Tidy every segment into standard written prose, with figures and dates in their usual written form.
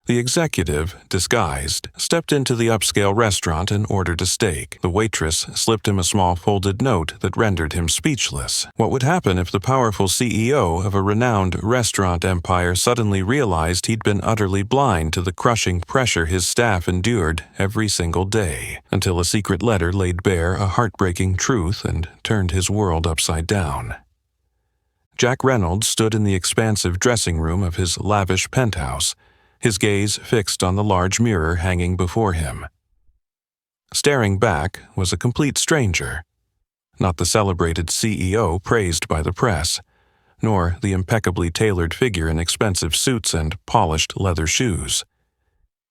The executive, disguised, stepped into the upscale restaurant and ordered a steak. The waitress slipped him a small folded note that rendered him speechless. What would happen if the powerful CEO of a renowned restaurant empire suddenly realized he'd been utterly blind to the crushing pressure his staff endured every single day, until a secret letter laid bare a heartbreaking truth and turned his world upside down? Jack Reynolds stood in the expansive dressing room of his lavish penthouse, his gaze fixed on the large mirror hanging before him. Staring back was a complete stranger, not the celebrated CEO praised by the press, nor the impeccably tailored figure in expensive suits and polished leather shoes.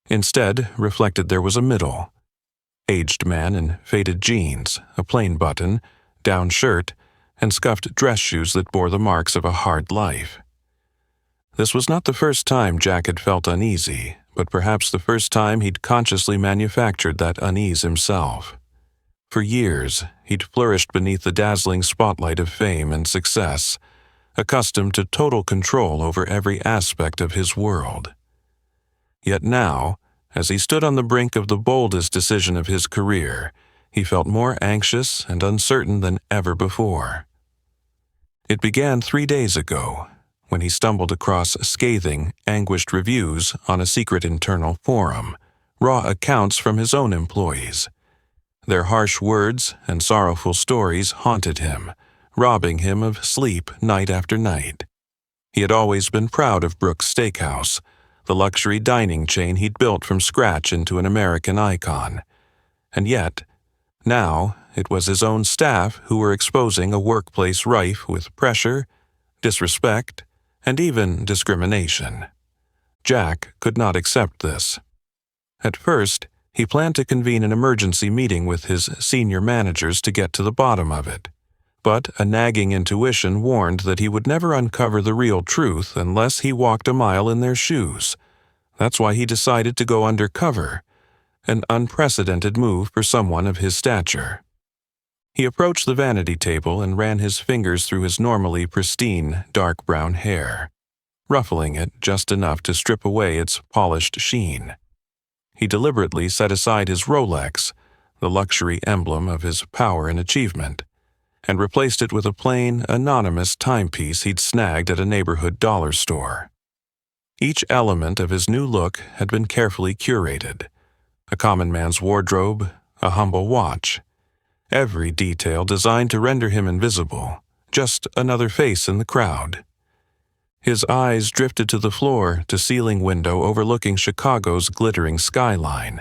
Instead, reflected there was a middle, aged man in faded jeans, a plain button, down shirt, and scuffed dress shoes that bore the marks of a hard life. This was not the first time Jack had felt uneasy, but perhaps the first time he'd consciously manufactured that unease himself. For years, he'd flourished beneath the dazzling spotlight of fame and success, accustomed to total control over every aspect of his world. Yet now, as he stood on the brink of the boldest decision of his career, he felt more anxious and uncertain than ever before. It began 3 days ago, when he stumbled across scathing, anguished reviews on a secret internal forum, raw accounts from his own employees. Their harsh words and sorrowful stories haunted him, robbing him of sleep night after night. He had always been proud of Brooks Steakhouse, the luxury dining chain he'd built from scratch into an American icon. And yet, now it was his own staff who were exposing a workplace rife with pressure, disrespect, and even discrimination. Jack could not accept this. At first, he planned to convene an emergency meeting with his senior managers to get to the bottom of it. But a nagging intuition warned that he would never uncover the real truth unless he walked a mile in their shoes. That's why he decided to go undercover, an unprecedented move for someone of his stature. He approached the vanity table and ran his fingers through his normally pristine, dark brown hair, ruffling it just enough to strip away its polished sheen. He deliberately set aside his Rolex, the luxury emblem of his power and achievement, and replaced it with a plain, anonymous timepiece he'd snagged at a neighborhood dollar store. Each element of his new look had been carefully curated: a common man's wardrobe, a humble watch, every detail designed to render him invisible, just another face in the crowd. His eyes drifted to the floor-to-ceiling window overlooking Chicago's glittering skyline.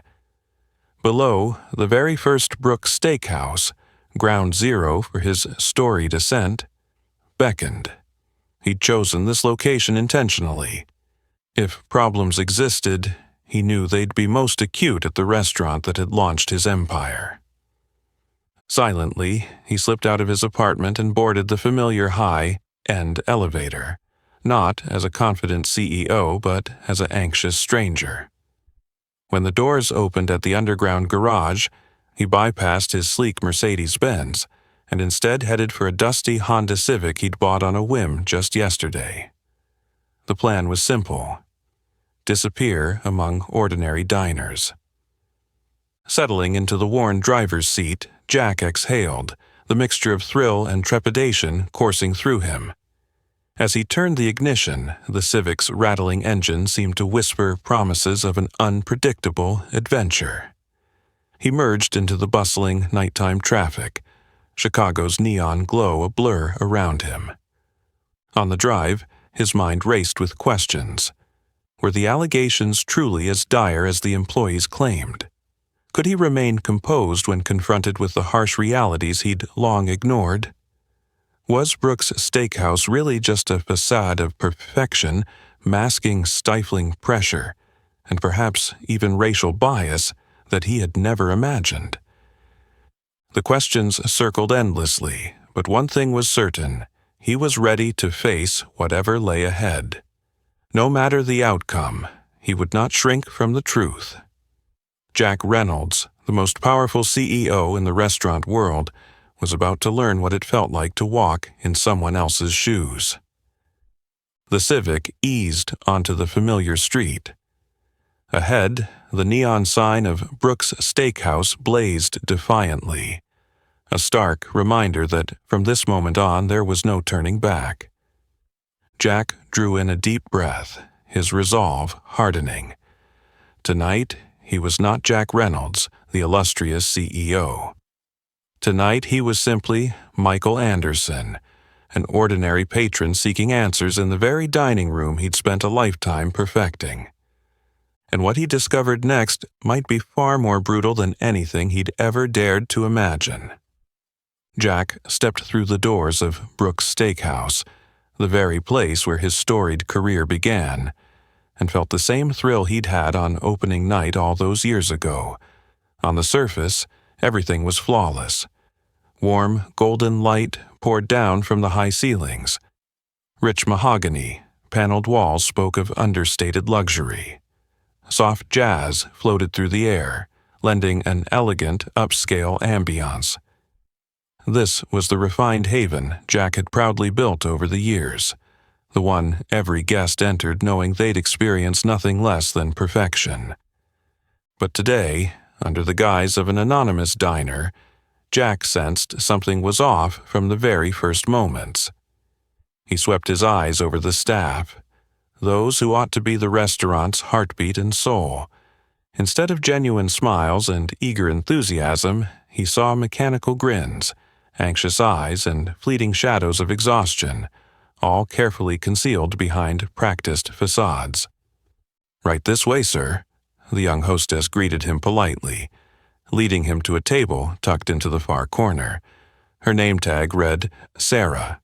Below, the very first Brooks Steakhouse, ground zero for his storied ascent, beckoned. He'd chosen this location intentionally. If problems existed, he knew they'd be most acute at the restaurant that had launched his empire. Silently, he slipped out of his apartment and boarded the familiar high-end elevator, not as a confident CEO but as an anxious stranger. When the doors opened at the underground garage, he bypassed his sleek Mercedes-Benz and instead headed for a dusty Honda Civic he'd bought on a whim just yesterday. The plan was simple: disappear among ordinary diners. Settling into the worn driver's seat, Jack exhaled, the mixture of thrill and trepidation coursing through him. As he turned the ignition, the Civic's rattling engine seemed to whisper promises of an unpredictable adventure. He merged into the bustling nighttime traffic, Chicago's neon glow a blur around him. On the drive, his mind raced with questions. Were the allegations truly as dire as the employees claimed? Could he remain composed when confronted with the harsh realities he'd long ignored? Was Brooks Steakhouse really just a facade of perfection, masking stifling pressure, and perhaps even racial bias that he had never imagined? The questions circled endlessly, but one thing was certain: he was ready to face whatever lay ahead. No matter the outcome, he would not shrink from the truth. Jack Reynolds, the most powerful CEO in the restaurant world, was about to learn what it felt like to walk in someone else's shoes. The Civic eased onto the familiar street. Ahead, the neon sign of Brooks Steakhouse blazed defiantly, a stark reminder that from this moment on there was no turning back. Jack drew in a deep breath, his resolve hardening. Tonight, he was not Jack Reynolds, the illustrious CEO. Tonight he was simply Michael Anderson, an ordinary patron seeking answers in the very dining room he'd spent a lifetime perfecting. And what he discovered next might be far more brutal than anything he'd ever dared to imagine. Jack stepped through the doors of Brooks Steakhouse, the very place where his storied career began, and felt the same thrill he'd had on opening night all those years ago. On the surface, everything was flawless. Warm, golden light poured down from the high ceilings. Rich mahogany, paneled walls spoke of understated luxury. Soft jazz floated through the air, lending an elegant, upscale ambiance. This was the refined haven Jack had proudly built over the years, the one every guest entered knowing they'd experience nothing less than perfection. But today, under the guise of an anonymous diner, Jack sensed something was off from the very first moments. He swept his eyes over the staff, those who ought to be the restaurant's heartbeat and soul. Instead of genuine smiles and eager enthusiasm, he saw mechanical grins, anxious eyes, and fleeting shadows of exhaustion, all carefully concealed behind practiced facades. "Right this way, sir," the young hostess greeted him politely, leading him to a table tucked into the far corner. Her name tag read Sarah.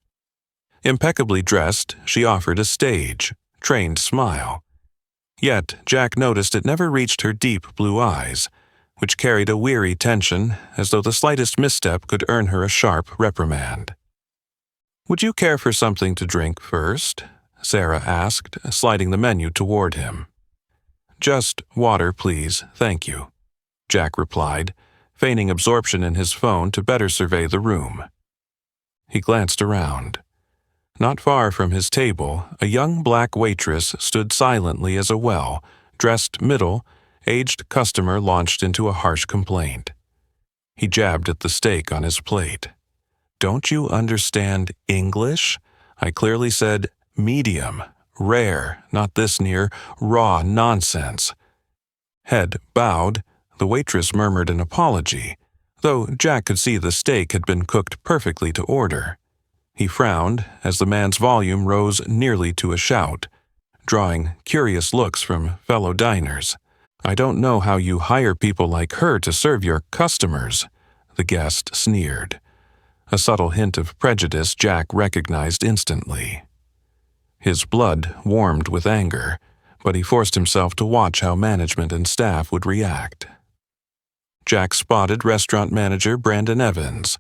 Impeccably dressed, she offered a stage, trained smile. Yet Jack noticed it never reached her deep blue eyes, which carried a weary tension as though the slightest misstep could earn her a sharp reprimand. "Would you care for something to drink first?" Sarah asked, sliding the menu toward him. "Just water, please, thank you," Jack replied, feigning absorption in his phone to better survey the room. He glanced around. Not far from his table, a young black waitress stood silently as a well-dressed, middle-aged customer launched into a harsh complaint. He jabbed at the steak on his plate. "Don't you understand English? I clearly said medium, rare, not this near raw nonsense." Head bowed, the waitress murmured an apology, though Jack could see the steak had been cooked perfectly to order. He frowned as the man's volume rose nearly to a shout, drawing curious looks from fellow diners. "I don't know how you hire people like her to serve your customers," the guest sneered. A subtle hint of prejudice Jack recognized instantly. His blood warmed with anger, but he forced himself to watch how management and staff would react. Jack spotted restaurant manager Brandon Evans,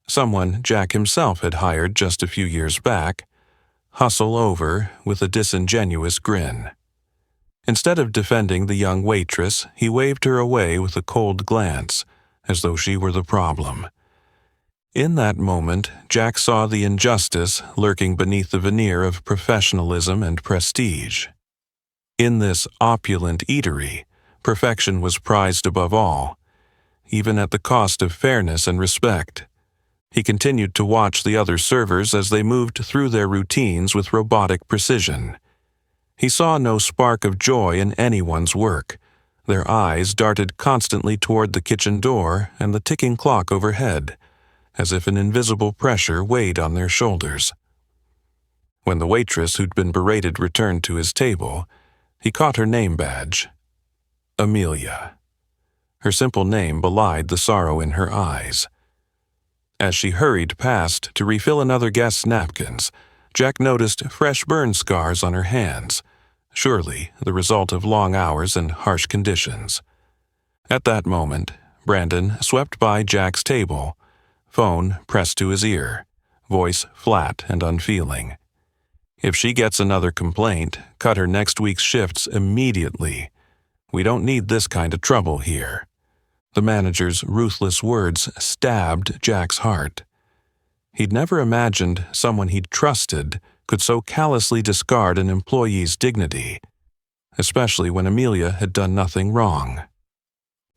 someone Jack himself had hired just a few years back, hustle over with a disingenuous grin. Instead of defending the young waitress, he waved her away with a cold glance, as though she were the problem. In that moment, Jack saw the injustice lurking beneath the veneer of professionalism and prestige. In this opulent eatery, perfection was prized above all, even at the cost of fairness and respect. He continued to watch the other servers as they moved through their routines with robotic precision. He saw no spark of joy in anyone's work. Their eyes darted constantly toward the kitchen door and the ticking clock overhead, as if an invisible pressure weighed on their shoulders. When the waitress who'd been berated returned to his table, he caught her name badge. Amelia. Her simple name belied the sorrow in her eyes. As she hurried past to refill another guest's napkins, Jack noticed fresh burn scars on her hands, surely the result of long hours and harsh conditions. At that moment, Brandon swept by Jack's table, phone pressed to his ear, voice flat and unfeeling. "If she gets another complaint, cut her next week's shifts immediately. We don't need this kind of trouble here." The manager's ruthless words stabbed Jack's heart. He'd never imagined someone he'd trusted could so callously discard an employee's dignity. especially when Amelia had done nothing wrong.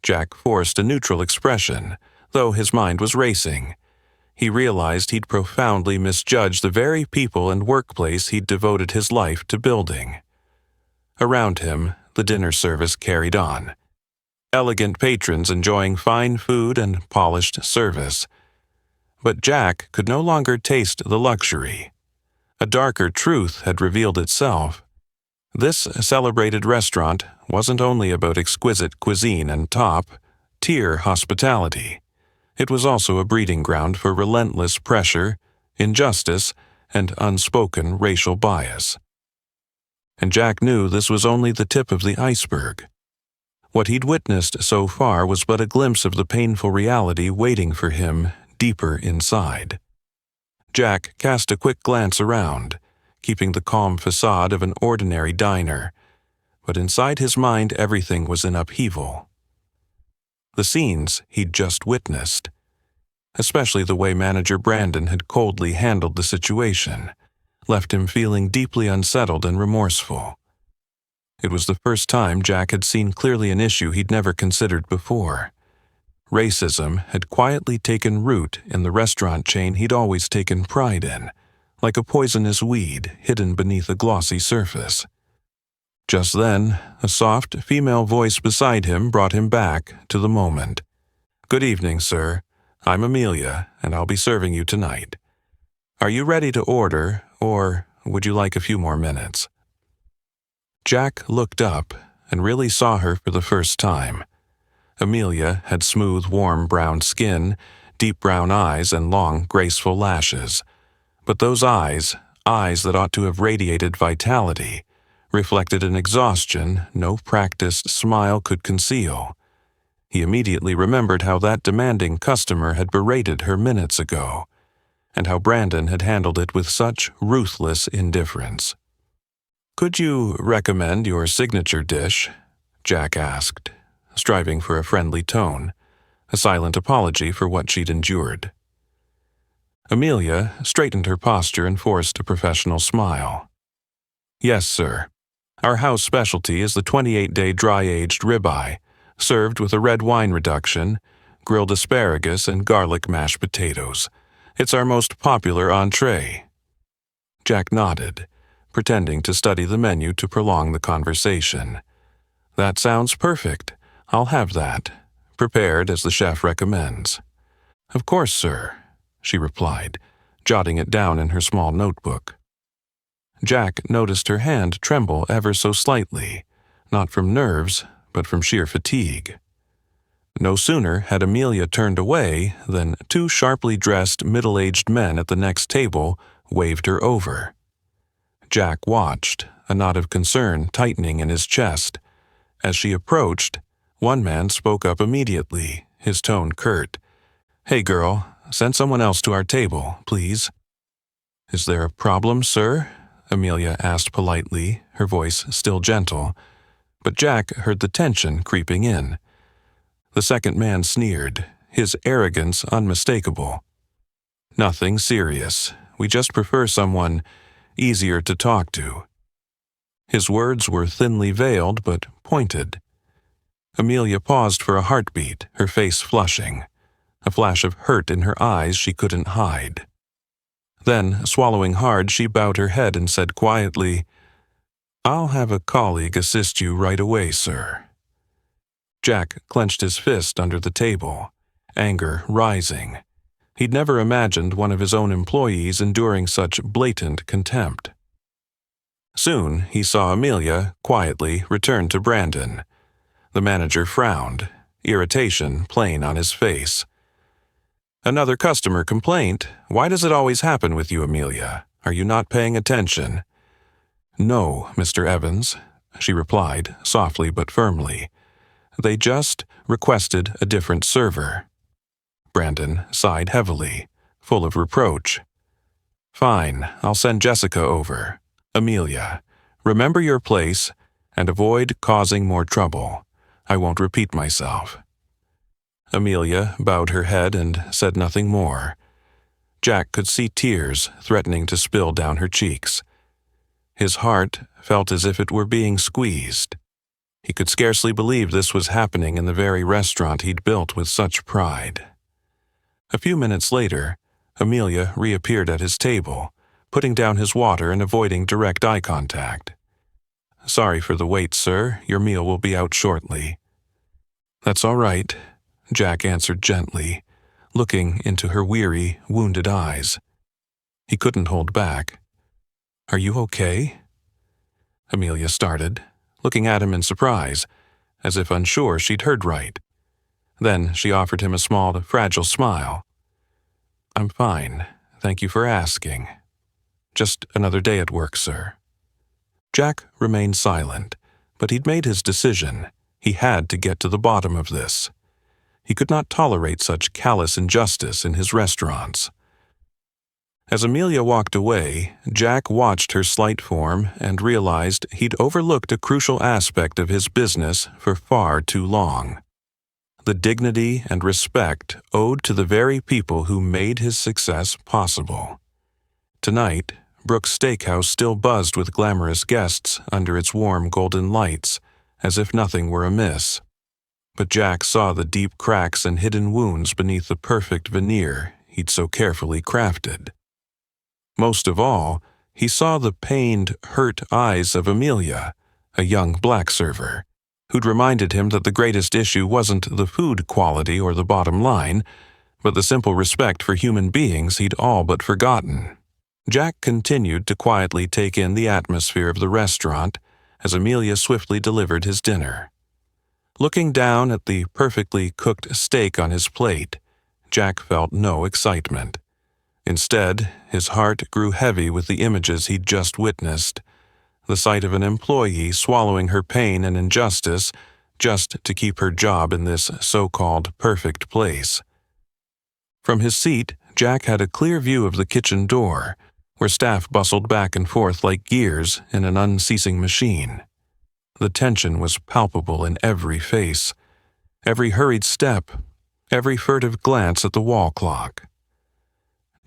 Jack forced a neutral expression, though his mind was racing. He realized he'd profoundly misjudged the very people and workplace he'd devoted his life to building. Around him, the dinner service carried on. Elegant patrons enjoying fine food and polished service. But Jack could no longer taste the luxury. A darker truth had revealed itself. This celebrated restaurant wasn't only about exquisite cuisine and top-tier hospitality. It was also a breeding ground for relentless pressure, injustice, and unspoken racial bias. And Jack knew this was only the tip of the iceberg. What he'd witnessed so far was but a glimpse of the painful reality waiting for him deeper inside. Jack cast a quick glance around, keeping the calm facade of an ordinary diner, but inside his mind everything was in upheaval. The scenes he'd just witnessed, especially the way manager Brandon had coldly handled the situation, left him feeling deeply unsettled and remorseful. It was the first time Jack had seen clearly an issue he'd never considered before. Racism had quietly taken root in the restaurant chain he'd always taken pride in, like a poisonous weed hidden beneath a glossy surface. Just then, a soft female voice beside him brought him back to the moment. "Good evening, sir. I'm Amelia, and I'll be serving you tonight. Are you ready to order, or would you like a few more minutes?" Jack looked up and really saw her for the first time. Amelia had smooth, warm brown skin, deep brown eyes, and long, graceful lashes. But those eyes that ought to have radiated vitality, reflected an exhaustion no practiced smile could conceal. He immediately remembered how that demanding customer had berated her minutes ago, and how Brandon had handled it with such ruthless indifference. "Could you recommend your signature dish?" Jack asked, striving for a friendly tone, a silent apology for what she'd endured. Amelia straightened her posture and forced a professional smile. "Yes, sir. Our house specialty is the 28-day dry-aged ribeye, served with a red wine reduction, grilled asparagus, and garlic mashed potatoes. It's our most popular entree." Jack nodded, pretending to study the menu to prolong the conversation. "That sounds perfect. I'll have that, prepared as the chef recommends." "Of course, sir," she replied, jotting it down in her small notebook. Jack noticed her hand tremble ever so slightly, not from nerves, but from sheer fatigue. No sooner had Amelia turned away than two sharply dressed middle-aged men at the next table waved her over. Jack watched, a knot of concern tightening in his chest. As she approached, one man spoke up immediately, his tone curt. "Hey girl, send someone else to our table, please." "Is there a problem, sir?" Amelia asked politely, her voice still gentle. But Jack heard the tension creeping in. The second man sneered, his arrogance unmistakable. "Nothing serious. We just prefer someone easier to talk to." His words were thinly veiled but pointed. Amelia paused for a heartbeat, her face flushing, a flash of hurt in her eyes she couldn't hide. Then, swallowing hard, she bowed her head and said quietly, "I'll have a colleague assist you right away, sir." Jack clenched his fist under the table, anger rising. He'd never imagined one of his own employees enduring such blatant contempt. Soon, he saw Amelia quietly return to Brandon. The manager frowned, irritation plain on his face. "Another customer complaint? Why does it always happen with you, Amelia? Are you not paying attention?" "No, Mr. Evans," she replied, softly but firmly. "They just requested a different server." Brandon sighed heavily, full of reproach. "Fine, I'll send Jessica over. Amelia, remember your place and avoid causing more trouble. I won't repeat myself." Amelia bowed her head and said nothing more. Jack could see tears threatening to spill down her cheeks. His heart felt as if it were being squeezed. He could scarcely believe this was happening in the very restaurant he'd built with such pride. A few minutes later, Amelia reappeared at his table, putting down his water and avoiding direct eye contact. "Sorry for the wait, sir. Your meal will be out shortly." "That's all right," Jack answered gently, looking into her weary, wounded eyes. He couldn't hold back. "Are you okay?" Amelia started, looking at him in surprise, as if unsure she'd heard right. Then she offered him a small, fragile smile. "I'm fine. Thank you for asking. Just another day at work, sir." Jack remained silent, but he'd made his decision. He had to get to the bottom of this. He could not tolerate such callous injustice in his restaurants. As Amelia walked away, Jack watched her slight form and realized he'd overlooked a crucial aspect of his business for far too long: the dignity and respect owed to the very people who made his success possible. Tonight, Brooks Steakhouse still buzzed with glamorous guests under its warm golden lights, as if nothing were amiss. But Jack saw the deep cracks and hidden wounds beneath the perfect veneer he'd so carefully crafted. Most of all, he saw the pained, hurt eyes of Amelia, a young black server, who'd reminded him that the greatest issue wasn't the food quality or the bottom line, but the simple respect for human beings he'd all but forgotten. Jack continued to quietly take in the atmosphere of the restaurant as Amelia swiftly delivered his dinner. Looking down at the perfectly cooked steak on his plate, Jack felt no excitement. Instead, his heart grew heavy with the images he'd just witnessed. The sight of an employee swallowing her pain and injustice just to keep her job in this so-called perfect place. From his seat, Jack had a clear view of the kitchen door, where staff bustled back and forth like gears in an unceasing machine. The tension was palpable in every face, every hurried step, every furtive glance at the wall clock.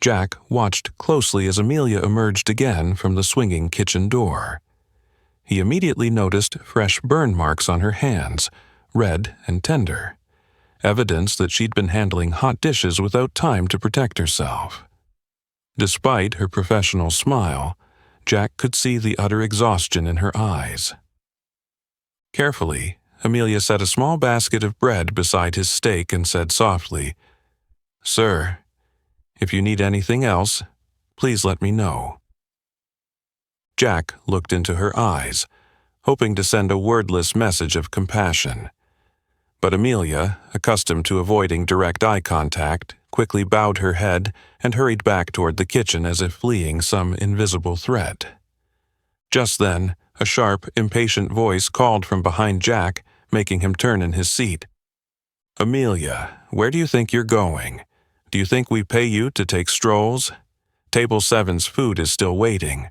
Jack watched closely as Amelia emerged again from the swinging kitchen door. He immediately noticed fresh burn marks on her hands, red and tender, evidence that she'd been handling hot dishes without time to protect herself. Despite her professional smile, Jack could see the utter exhaustion in her eyes. Carefully, Amelia set a small basket of bread beside his steak and said softly, "Sir, if you need anything else, please let me know." Jack looked into her eyes, hoping to send a wordless message of compassion. But Amelia, accustomed to avoiding direct eye contact, quickly bowed her head and hurried back toward the kitchen as if fleeing some invisible threat. Just then, a sharp, impatient voice called from behind Jack, making him turn in his seat. "Amelia, where do you think you're going? Do you think we pay you to take strolls? Table 7's food is still waiting."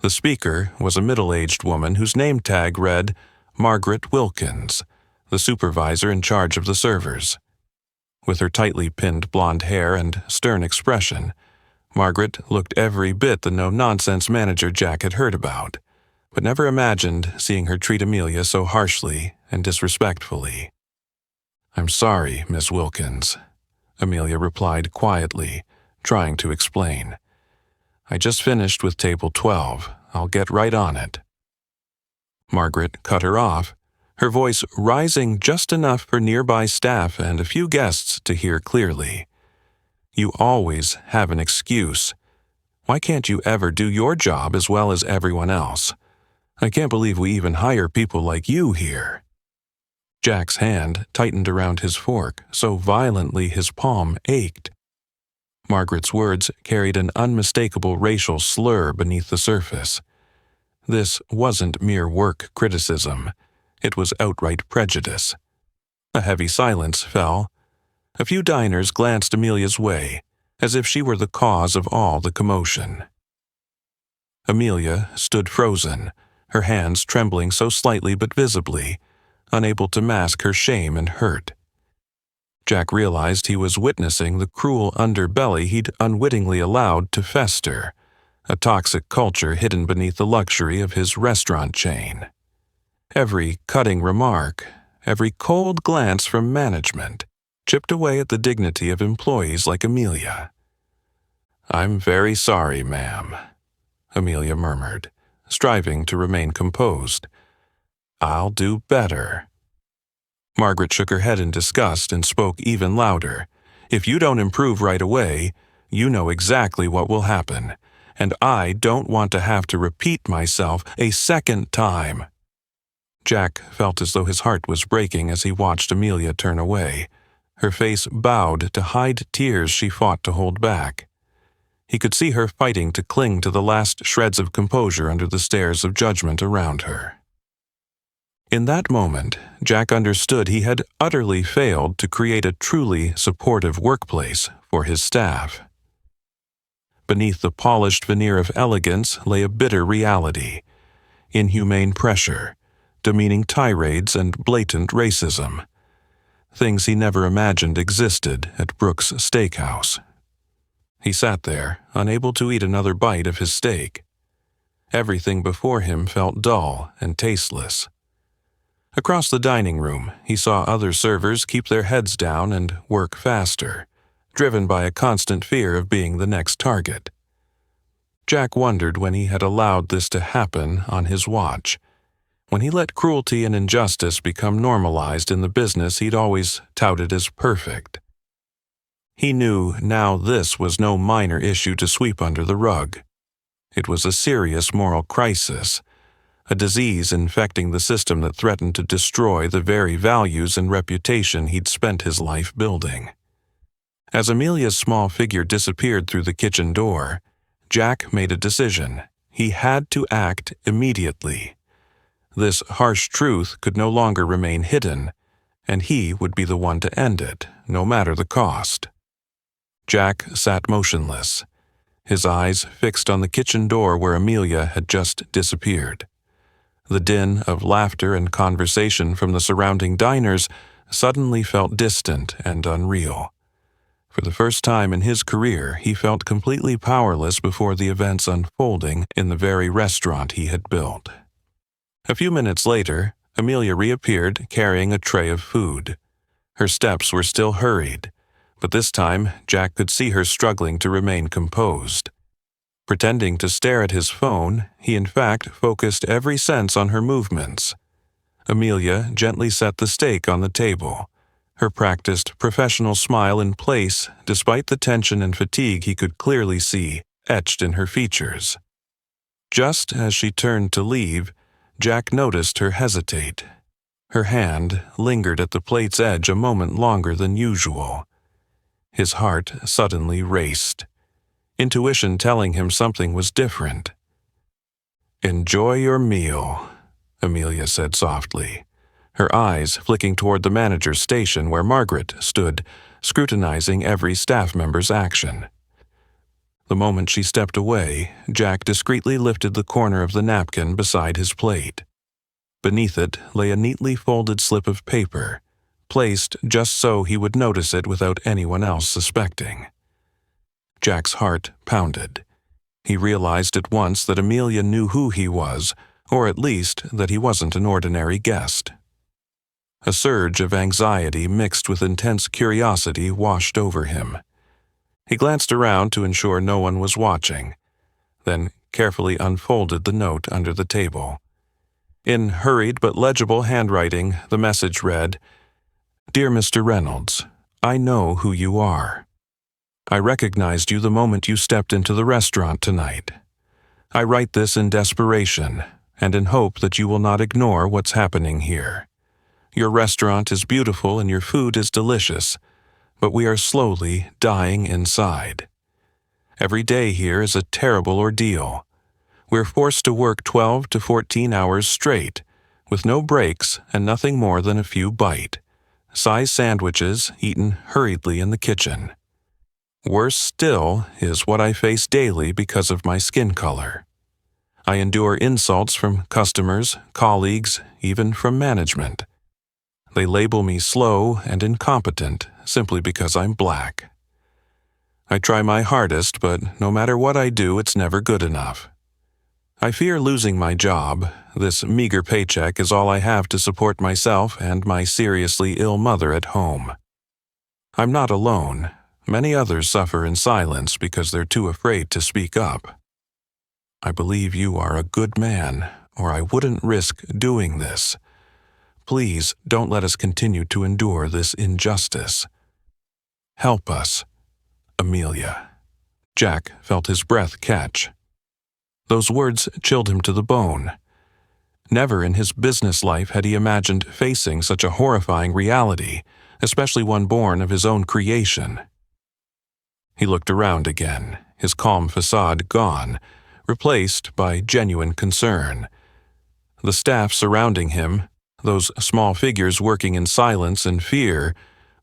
The speaker was a middle-aged woman whose name tag read Margaret Wilkins, the supervisor in charge of the servers. With her tightly pinned blonde hair and stern expression, Margaret looked every bit the no-nonsense manager Jack had heard about, but never imagined seeing her treat Amelia so harshly and disrespectfully. "I'm sorry, Miss Wilkins," Amelia replied quietly, trying to explain. "I just finished with table 12. I'll get right on it." Margaret cut her off, her voice rising just enough for nearby staff and a few guests to hear clearly. "You always have an excuse. Why can't you ever do your job as well as everyone else? I can't believe we even hire people like you here." Jack's hand tightened around his fork so violently his palm ached. Margaret's words carried an unmistakable racial slur beneath the surface. This wasn't mere work criticism. It was outright prejudice. A heavy silence fell. A few diners glanced Amelia's way, as if she were the cause of all the commotion. Amelia stood frozen, her hands trembling so slightly but visibly, unable to mask her shame and hurt. Jack realized he was witnessing the cruel underbelly he'd unwittingly allowed to fester, a toxic culture hidden beneath the luxury of his restaurant chain. Every cutting remark, every cold glance from management chipped away at the dignity of employees like Amelia. "I'm very sorry, ma'am," Amelia murmured, striving to remain composed. "I'll do better." Margaret shook her head in disgust and spoke even louder. "If you don't improve right away, you know exactly what will happen, and I don't want to have to repeat myself a second time." Jack felt as though his heart was breaking as he watched Amelia turn away. Her face bowed to hide tears she fought to hold back. He could see her fighting to cling to the last shreds of composure under the stares of judgment around her. In that moment, Jack understood he had utterly failed to create a truly supportive workplace for his staff. Beneath the polished veneer of elegance lay a bitter reality: inhumane pressure, demeaning tirades, and blatant racism. Things he never imagined existed at Brooks' Steakhouse. He sat there, unable to eat another bite of his steak. Everything before him felt dull and tasteless. Across the dining room, he saw other servers keep their heads down and work faster, driven by a constant fear of being the next target. Jack wondered when he had allowed this to happen on his watch, when he let cruelty and injustice become normalized in the business he'd always touted as perfect. He knew now this was no minor issue to sweep under the rug. It was a serious moral crisis, a disease infecting the system that threatened to destroy the very values and reputation he'd spent his life building. As Amelia's small figure disappeared through the kitchen door, Jack made a decision. He had to act immediately. This harsh truth could no longer remain hidden, and he would be the one to end it, no matter the cost. Jack sat motionless, his eyes fixed on the kitchen door where Amelia had just disappeared. The din of laughter and conversation from the surrounding diners suddenly felt distant and unreal. For the first time in his career, he felt completely powerless before the events unfolding in the very restaurant he had built. A few minutes later, Amelia reappeared carrying a tray of food. Her steps were still hurried, but this time Jack could see her struggling to remain composed. Pretending to stare at his phone, he in fact focused every sense on her movements. Amelia gently set the steak on the table, her practiced professional smile in place despite the tension and fatigue he could clearly see etched in her features. Just as she turned to leave, Jack noticed her hesitate. Her hand lingered at the plate's edge a moment longer than usual. His heart suddenly raced, intuition telling him something was different. "Enjoy your meal," Amelia said softly, her eyes flicking toward the manager's station where Margaret stood, scrutinizing every staff member's action. The moment she stepped away, Jack discreetly lifted the corner of the napkin beside his plate. Beneath it lay a neatly folded slip of paper, placed just so he would notice it without anyone else suspecting. Jack's heart pounded. He realized at once that Amelia knew who he was, or at least that he wasn't an ordinary guest. A surge of anxiety mixed with intense curiosity washed over him. He glanced around to ensure no one was watching, then carefully unfolded the note under the table. In hurried but legible handwriting, the message read, "Dear Mr. Reynolds, I know who you are. I recognized you the moment you stepped into the restaurant tonight. I write this in desperation and in hope that you will not ignore what's happening here. Your restaurant is beautiful and your food is delicious, but we are slowly dying inside. Every day here is a terrible ordeal. We're forced to work 12 to 14 hours straight, with no breaks and nothing more than a few bite-sized sandwiches eaten hurriedly in the kitchen. Worse still is what I face daily because of my skin color. I endure insults from customers, colleagues, even from management. They label me slow and incompetent simply because I'm black. I try my hardest, but no matter what I do, it's never good enough. I fear losing my job. This meager paycheck is all I have to support myself and my seriously ill mother at home. I'm not alone. Many others suffer in silence because they're too afraid to speak up. I believe you are a good man, or I wouldn't risk doing this. Please don't let us continue to endure this injustice. Help us, Amelia. Jack felt his breath catch. Those words chilled him to the bone. Never in his business life had he imagined facing such a horrifying reality, especially one born of his own creation. He looked around again, his calm facade gone, replaced by genuine concern. The staff surrounding him, those small figures working in silence and fear,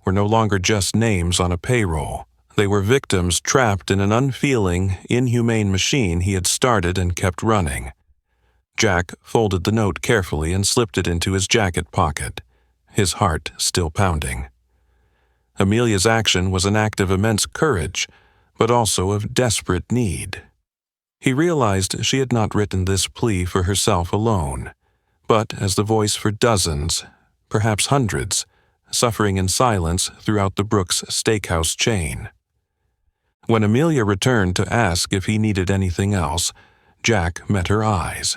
were no longer just names on a payroll. They were victims trapped in an unfeeling, inhumane machine he had started and kept running. Jack folded the note carefully and slipped it into his jacket pocket, his heart still pounding. Amelia's action was an act of immense courage, but also of desperate need. He realized she had not written this plea for herself alone, but as the voice for dozens, perhaps hundreds, suffering in silence throughout the Brooks Steakhouse chain. When Amelia returned to ask if he needed anything else, Jack met her eyes.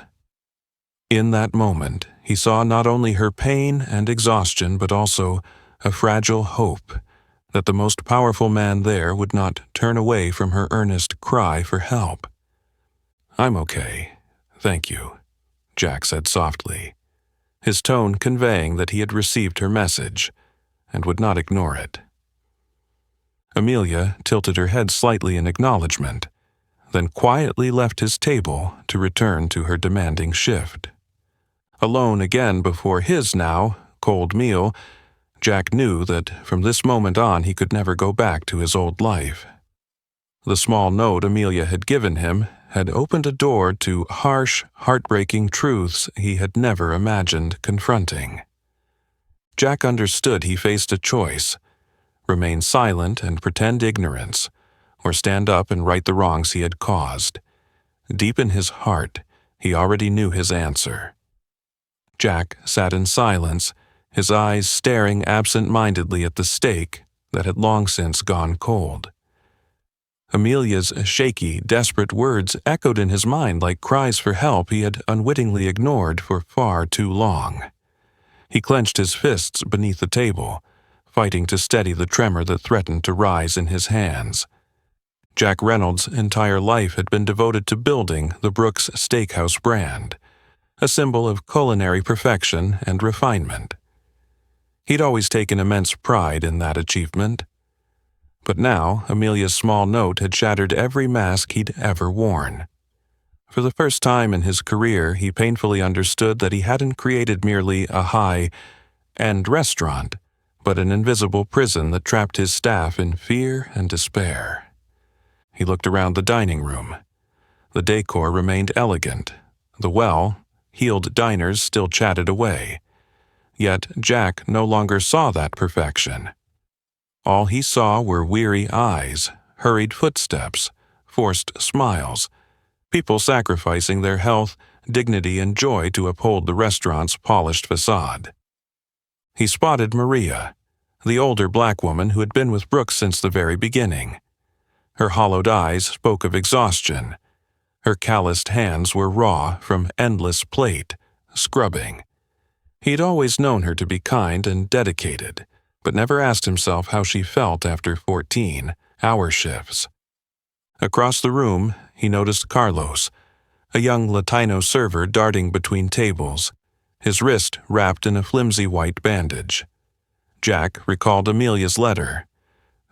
In that moment, he saw not only her pain and exhaustion, but also a fragile hope that the most powerful man there would not turn away from her earnest cry for help. "I'm okay, thank you," Jack said softly, his tone conveying that he had received her message and would not ignore it. Amelia tilted her head slightly in acknowledgement, then quietly left his table to return to her demanding shift. Alone again before his now cold meal, Jack knew that from this moment on he could never go back to his old life. The small note Amelia had given him had opened a door to harsh, heartbreaking truths he had never imagined confronting. Jack understood he faced a choice: remain silent and pretend ignorance, or stand up and right the wrongs he had caused. Deep in his heart, he already knew his answer. Jack sat in silence, his eyes staring absent-mindedly at the steak that had long since gone cold. Amelia's shaky, desperate words echoed in his mind like cries for help he had unwittingly ignored for far too long. He clenched his fists beneath the table, fighting to steady the tremor that threatened to rise in his hands. Jack Reynolds' entire life had been devoted to building the Brooks Steakhouse brand, a symbol of culinary perfection and refinement. He'd always taken immense pride in that achievement. But now, Amelia's small note had shattered every mask he'd ever worn. For the first time in his career, he painfully understood that he hadn't created merely a high-end restaurant, but an invisible prison that trapped his staff in fear and despair. He looked around the dining room. The decor remained elegant. The well-heeled diners still chatted away. Yet Jack no longer saw that perfection. All he saw were weary eyes, hurried footsteps, forced smiles, people sacrificing their health, dignity, and joy to uphold the restaurant's polished facade. He spotted Maria, the older black woman who had been with Brooks since the very beginning. Her hollowed eyes spoke of exhaustion. Her calloused hands were raw from endless plate, scrubbing. He'd always known her to be kind and dedicated, but never asked himself how she felt after 14-hour shifts. Across the room, he noticed Carlos, a young Latino server darting between tables, his wrist wrapped in a flimsy white bandage. Jack recalled Amelia's letter.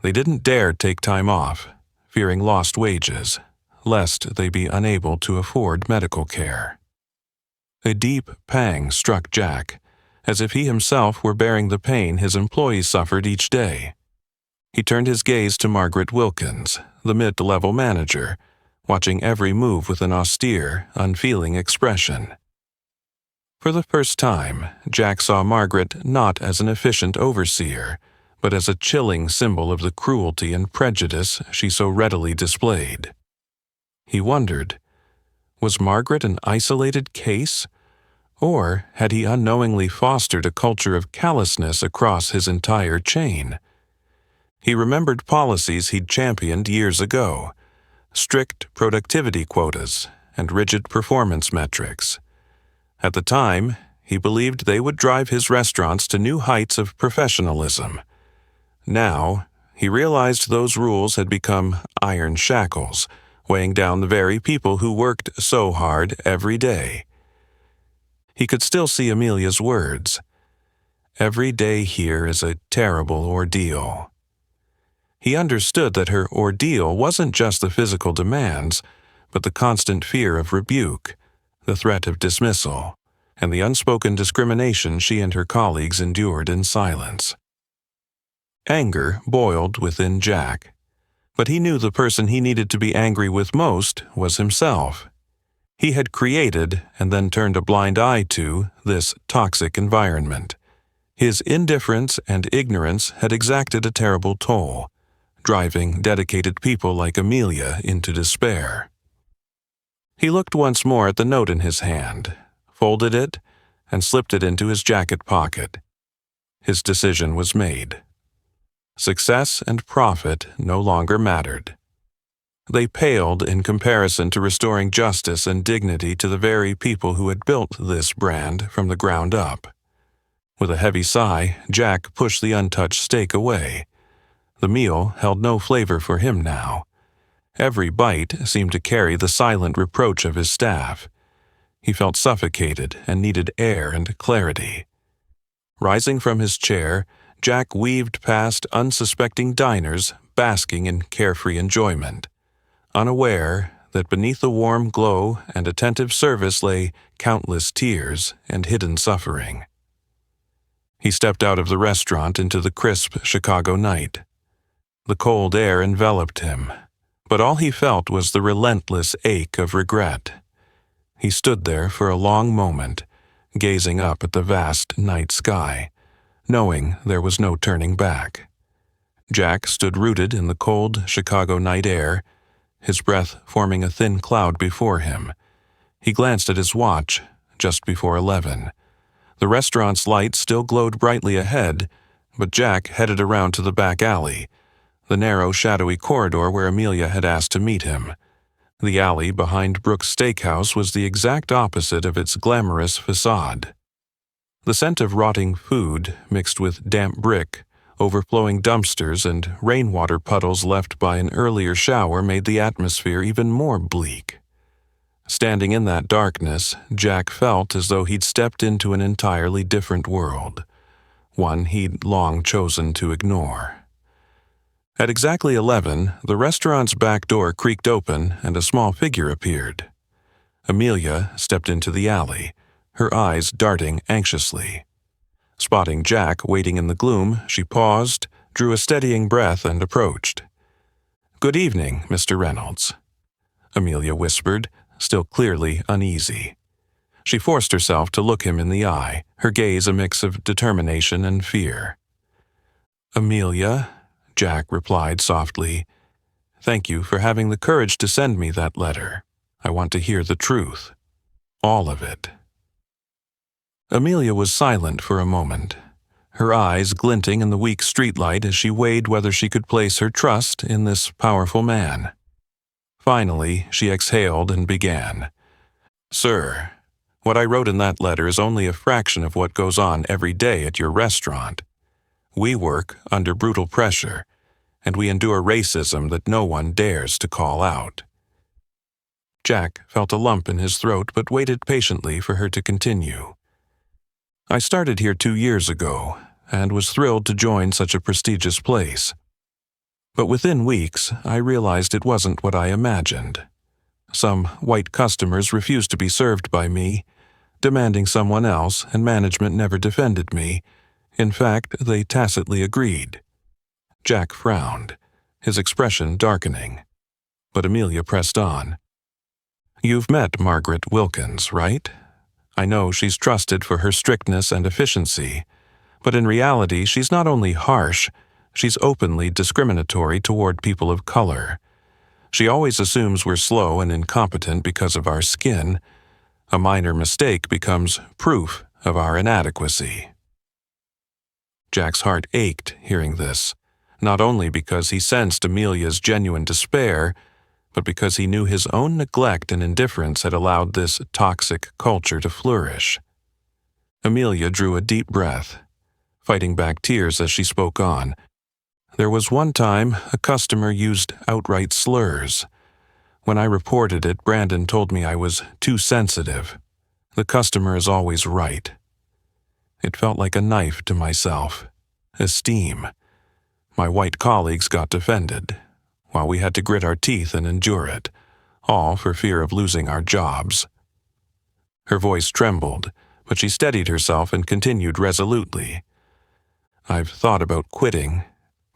They didn't dare take time off, fearing lost wages, lest they be unable to afford medical care. A deep pang struck Jack, as if he himself were bearing the pain his employees suffered each day. He turned his gaze to Margaret Wilkins, the mid-level manager, watching every move with an austere, unfeeling expression. For the first time, Jack saw Margaret not as an efficient overseer, but as a chilling symbol of the cruelty and prejudice she so readily displayed. He wondered, was Margaret an isolated case? Or had he unknowingly fostered a culture of callousness across his entire chain? He remembered policies he'd championed years ago, strict productivity quotas and rigid performance metrics. At the time, he believed they would drive his restaurants to new heights of professionalism. Now, he realized those rules had become iron shackles, weighing down the very people who worked so hard every day. He could still see Amelia's words. Every day here is a terrible ordeal. He understood that her ordeal wasn't just the physical demands, but the constant fear of rebuke, the threat of dismissal, and the unspoken discrimination she and her colleagues endured in silence. Anger boiled within Jack, but he knew the person he needed to be angry with most was himself. He had created, and then turned a blind eye to, this toxic environment. His indifference and ignorance had exacted a terrible toll, driving dedicated people like Amelia into despair. He looked once more at the note in his hand, folded it, and slipped it into his jacket pocket. His decision was made. Success and profit no longer mattered. They paled in comparison to restoring justice and dignity to the very people who had built this brand from the ground up. With a heavy sigh, Jack pushed the untouched steak away. The meal held no flavor for him now. Every bite seemed to carry the silent reproach of his staff. He felt suffocated and needed air and clarity. Rising from his chair, Jack weaved past unsuspecting diners basking in carefree enjoyment, unaware that beneath the warm glow and attentive service lay countless tears and hidden suffering. He stepped out of the restaurant into the crisp Chicago night. The cold air enveloped him, but all he felt was the relentless ache of regret. He stood there for a long moment, gazing up at the vast night sky, knowing there was no turning back. Jack stood rooted in the cold Chicago night air, his breath forming a thin cloud before him. He glanced at his watch, just before 11. The restaurant's lights still glowed brightly ahead, but Jack headed around to the back alley, the narrow, shadowy corridor where Amelia had asked to meet him. The alley behind Brooks Steakhouse was the exact opposite of its glamorous facade. The scent of rotting food mixed with damp brick, overflowing dumpsters, and rainwater puddles left by an earlier shower made the atmosphere even more bleak. Standing in that darkness, Jack felt as though he'd stepped into an entirely different world, one he'd long chosen to ignore. At exactly 11, the restaurant's back door creaked open and a small figure appeared. Amelia stepped into the alley, her eyes darting anxiously. Spotting Jack waiting in the gloom, she paused, drew a steadying breath, and approached. "Good evening, Mr. Reynolds," Amelia whispered, still clearly uneasy. She forced herself to look him in the eye, her gaze a mix of determination and fear. "Amelia," Jack replied softly, "thank you for having the courage to send me that letter. I want to hear the truth. All of it." Amelia was silent for a moment, her eyes glinting in the weak streetlight as she weighed whether she could place her trust in this powerful man. Finally, she exhaled and began. "Sir, what I wrote in that letter is only a fraction of what goes on every day at your restaurant. We work under brutal pressure, and we endure racism that no one dares to call out." Jack felt a lump in his throat but waited patiently for her to continue. "I started here 2 years ago and was thrilled to join such a prestigious place. But within weeks, I realized it wasn't what I imagined. Some white customers refused to be served by me, demanding someone else, and management never defended me. In fact, they tacitly agreed." Jack frowned, his expression darkening. But Amelia pressed on. "You've met Margaret Wilkins, right? I know she's trusted for her strictness and efficiency, but in reality she's not only harsh, She's openly discriminatory toward people of color. She always assumes we're slow and incompetent because of our skin. A minor mistake becomes proof of our inadequacy." Jack's heart ached hearing this, not only because he sensed Amelia's genuine despair, but because he knew his own neglect and indifference had allowed this toxic culture to flourish. Amelia drew a deep breath, fighting back tears as she spoke on. "There was one time a customer used outright slurs. When I reported it, Brandon told me I was too sensitive. The customer is always right. It felt like a knife to myself. Esteem. My white colleagues got defended, while we had to grit our teeth and endure it, all for fear of losing our jobs." Her voice trembled, but she steadied herself and continued resolutely. "I've thought about quitting,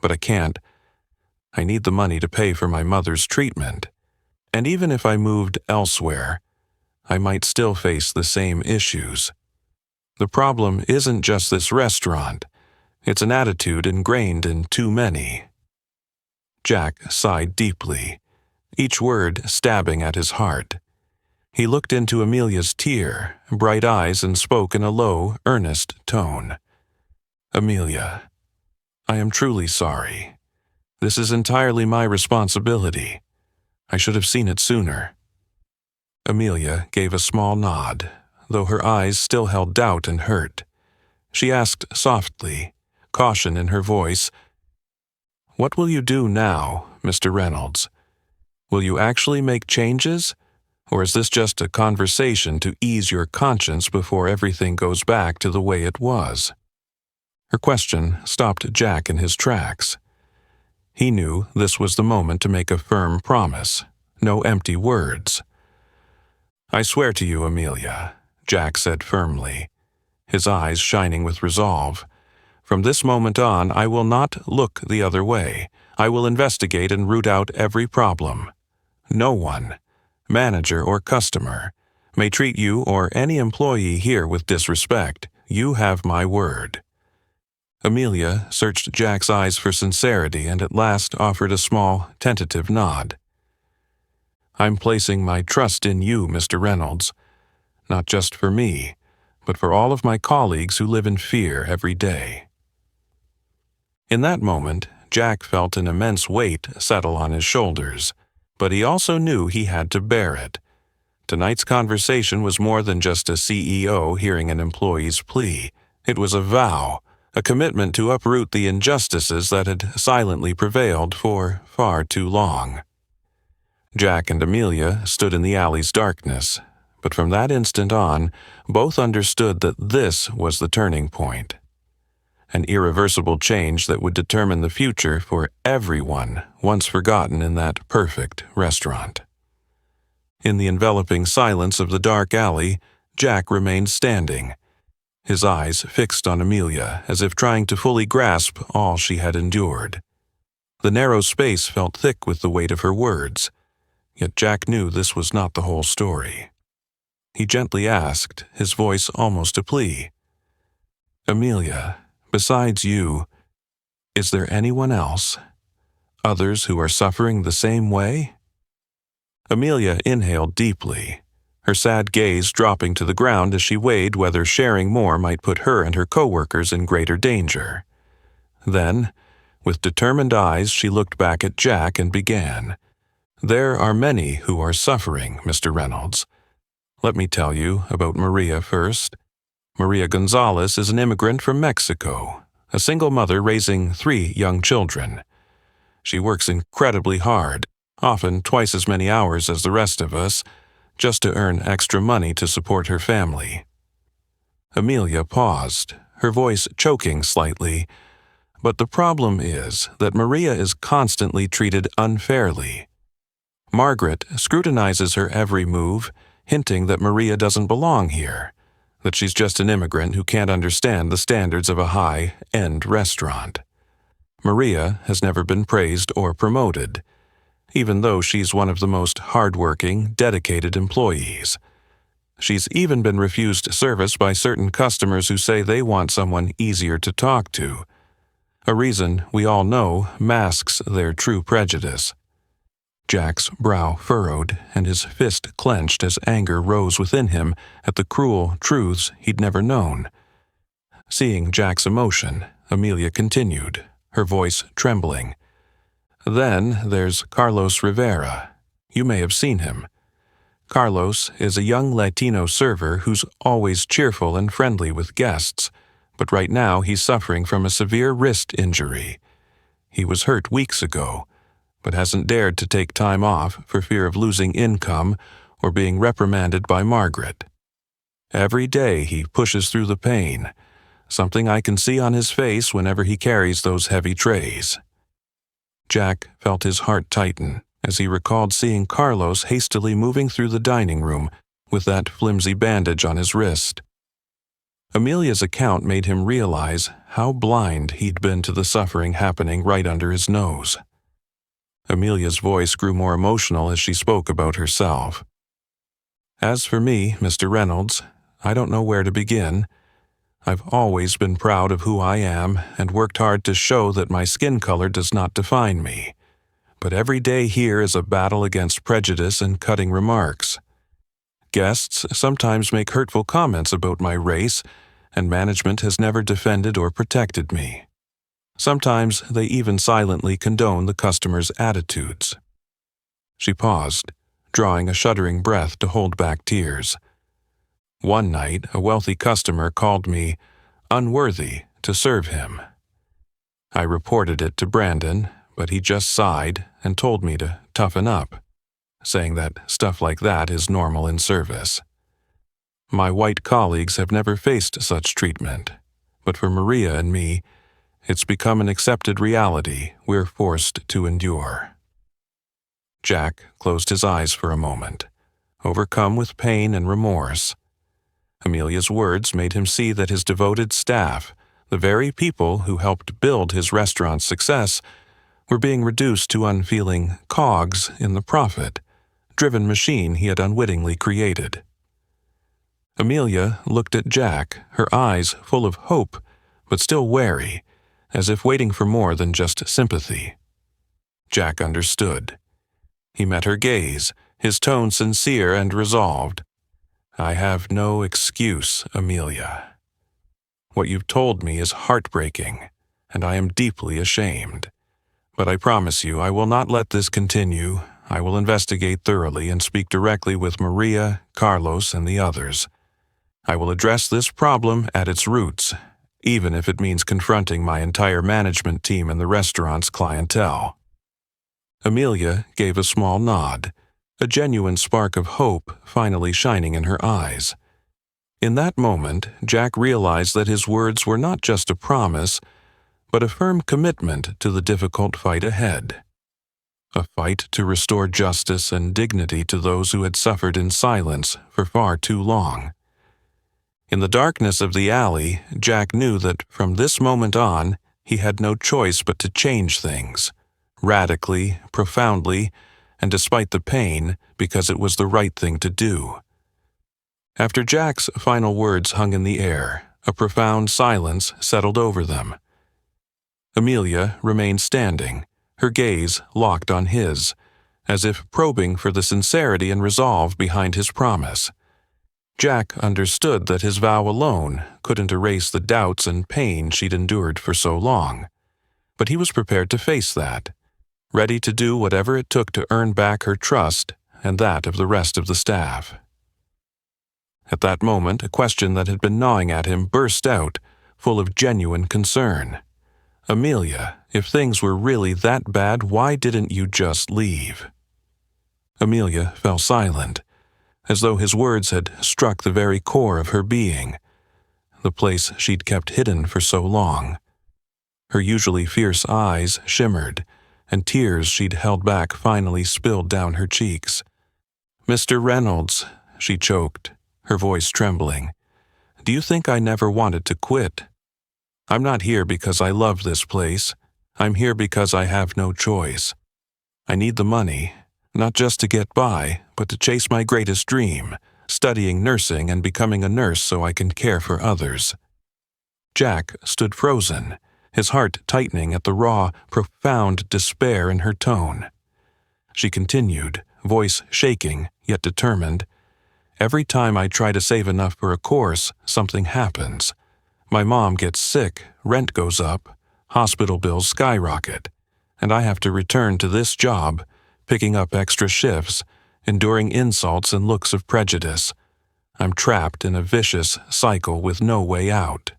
but I can't. I need the money to pay for my mother's treatment. And even if I moved elsewhere, I might still face the same issues. The problem isn't just this restaurant. It's an attitude ingrained in too many." Jack sighed deeply, each word stabbing at his heart. He looked into Amelia's bright eyes and spoke in a low, earnest tone. "Amelia, I am truly sorry. This is entirely my responsibility. I should have seen it sooner." Amelia gave a small nod, though her eyes still held doubt and hurt. She asked softly, caution in her voice, "What will you do now, Mr. Reynolds? Will you actually make changes, or is this just a conversation to ease your conscience before everything goes back to the way it was?" Her question stopped Jack in his tracks. He knew this was the moment to make a firm promise, no empty words. "I swear to you, Amelia," Jack said firmly, his eyes shining with resolve. "From this moment on, I will not look the other way. I will investigate and root out every problem. No one, manager or customer, may treat you or any employee here with disrespect. You have my word." Amelia searched Jack's eyes for sincerity and at last offered a small, tentative nod. "I'm placing my trust in you, Mr. Reynolds, not just for me, but for all of my colleagues who live in fear every day." In that moment, Jack felt an immense weight settle on his shoulders, but he also knew he had to bear it. Tonight's conversation was more than just a CEO hearing an employee's plea. It was a vow, a commitment to uproot the injustices that had silently prevailed for far too long. Jack and Amelia stood in the alley's darkness, but from that instant on, both understood that this was the turning point. An irreversible change that would determine the future for everyone once forgotten in that perfect restaurant. In the enveloping silence of the dark alley, Jack remained standing, his eyes fixed on Amelia as if trying to fully grasp all she had endured. The narrow space felt thick with the weight of her words, yet Jack knew this was not the whole story. He gently asked, his voice almost a plea, "Amelia, besides you, is there anyone else? Others who are suffering the same way?" Amelia inhaled deeply, her sad gaze dropping to the ground as she weighed whether sharing more might put her and her coworkers in greater danger. Then, with determined eyes, she looked back at Jack and began, "There are many who are suffering, Mr. Reynolds. Let me tell you about Maria first. Maria Gonzalez is an immigrant from Mexico, a single mother raising 3 young children. She works incredibly hard, often twice as many hours as the rest of us, just to earn extra money to support her family." Amelia paused, her voice choking slightly. "But the problem is that Maria is constantly treated unfairly. Margaret scrutinizes her every move, hinting that Maria doesn't belong here, that she's just an immigrant who can't understand the standards of a high-end restaurant. Maria has never been praised or promoted, even though she's one of the most hardworking, dedicated employees. She's even been refused service by certain customers who say they want someone easier to talk to. A reason we all know masks their true prejudice. Jack's brow furrowed and his fist clenched as anger rose within him at the cruel truths he'd never known. Seeing Jack's emotion, Amelia continued, her voice trembling. Then there's Carlos Rivera. You may have seen him. Carlos is a young Latino server who's always cheerful and friendly with guests, but right now he's suffering from a severe wrist injury. He was hurt weeks ago, but hasn't dared to take time off for fear of losing income or being reprimanded by Margaret. Every day he pushes through the pain, something I can see on his face whenever he carries those heavy trays. Jack felt his heart tighten as he recalled seeing Carlos hastily moving through the dining room with that flimsy bandage on his wrist. Amelia's account made him realize how blind he'd been to the suffering happening right under his nose. Amelia's voice grew more emotional as she spoke about herself. As for me, Mr. Reynolds, I don't know where to begin. I've always been proud of who I am and worked hard to show that my skin color does not define me. But every day here is a battle against prejudice and cutting remarks. Guests sometimes make hurtful comments about my race, and management has never defended or protected me. Sometimes they even silently condone the customers' attitudes. She paused, drawing a shuddering breath to hold back tears. One night, a wealthy customer called me unworthy to serve him. I reported it to Brandon, but he just sighed and told me to toughen up, saying that stuff like that is normal in service. My white colleagues have never faced such treatment, but for Maria and me, it's become an accepted reality we're forced to endure. Jack closed his eyes for a moment, overcome with pain and remorse. Amelia's words made him see that his devoted staff, the very people who helped build his restaurant's success, were being reduced to unfeeling cogs in the profit-driven machine he had unwittingly created. Amelia looked at Jack, her eyes full of hope, but still wary, as if waiting for more than just sympathy. Jack understood. He met her gaze, his tone sincere and resolved. I have no excuse, Amelia. What you've told me is heartbreaking, and I am deeply ashamed. But I promise you I will not let this continue. I will investigate thoroughly and speak directly with Maria, Carlos, and the others. I will address this problem at its roots, even if it means confronting my entire management team and the restaurant's clientele. Amelia gave a small nod, a genuine spark of hope finally shining in her eyes. In that moment, Jack realized that his words were not just a promise, but a firm commitment to the difficult fight ahead. A fight to restore justice and dignity to those who had suffered in silence for far too long. In the darkness of the alley, Jack knew that from this moment on, he had no choice but to change things, radically, profoundly, and despite the pain, because it was the right thing to do. After Jack's final words hung in the air, a profound silence settled over them. Amelia remained standing, her gaze locked on his, as if probing for the sincerity and resolve behind his promise. Jack understood that his vow alone couldn't erase the doubts and pain she'd endured for so long, but he was prepared to face that, ready to do whatever it took to earn back her trust and that of the rest of the staff. At that moment, a question that had been gnawing at him burst out, full of genuine concern. Amelia, if things were really that bad, why didn't you just leave? Amelia fell silent, as though his words had struck the very core of her being, the place she'd kept hidden for so long. Her usually fierce eyes shimmered, and tears she'd held back finally spilled down her cheeks. "Mr. Reynolds," she choked, her voice trembling, "do you think I never wanted to quit? I'm not here because I love this place. I'm here because I have no choice. I need the money, not just to get by, but to chase my greatest dream, studying nursing and becoming a nurse so I can care for others." Jack stood frozen, his heart tightening at the raw, profound despair in her tone. She continued, voice shaking, yet determined. Every time I try to save enough for a course, something happens. My mom gets sick, rent goes up, hospital bills skyrocket, and I have to return to this job, picking up extra shifts, enduring insults and looks of prejudice. I'm trapped in a vicious cycle with no way out.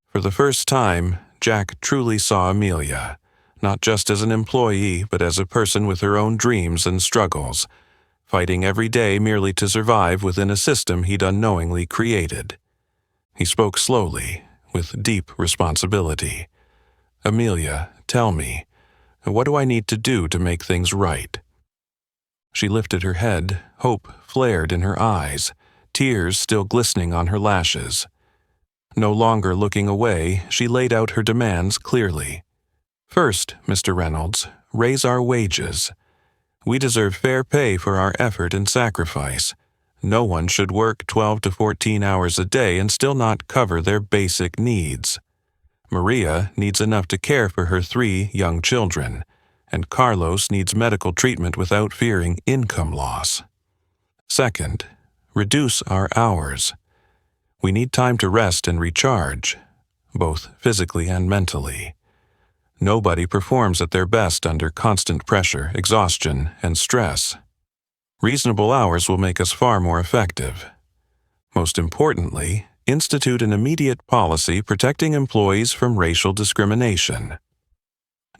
For the first time, Jack truly saw Amelia, not just as an employee, but as a person with her own dreams and struggles, fighting every day merely to survive within a system he'd unknowingly created. He spoke slowly, with deep responsibility. "Amelia, tell me, what do I need to do to make things right?" She lifted her head, hope flared in her eyes, tears still glistening on her lashes. No longer looking away, she laid out her demands clearly. "First, Mr. Reynolds, raise our wages. We deserve fair pay for our effort and sacrifice. No one should work 12 to 14 hours a day and still not cover their basic needs. Maria needs enough to care for her 3 young children, and Carlos needs medical treatment without fearing income loss. Second, reduce our hours. We need time to rest and recharge, both physically and mentally. Nobody performs at their best under constant pressure, exhaustion, and stress. Reasonable hours will make us far more effective. Most importantly, institute an immediate policy protecting employees from racial discrimination.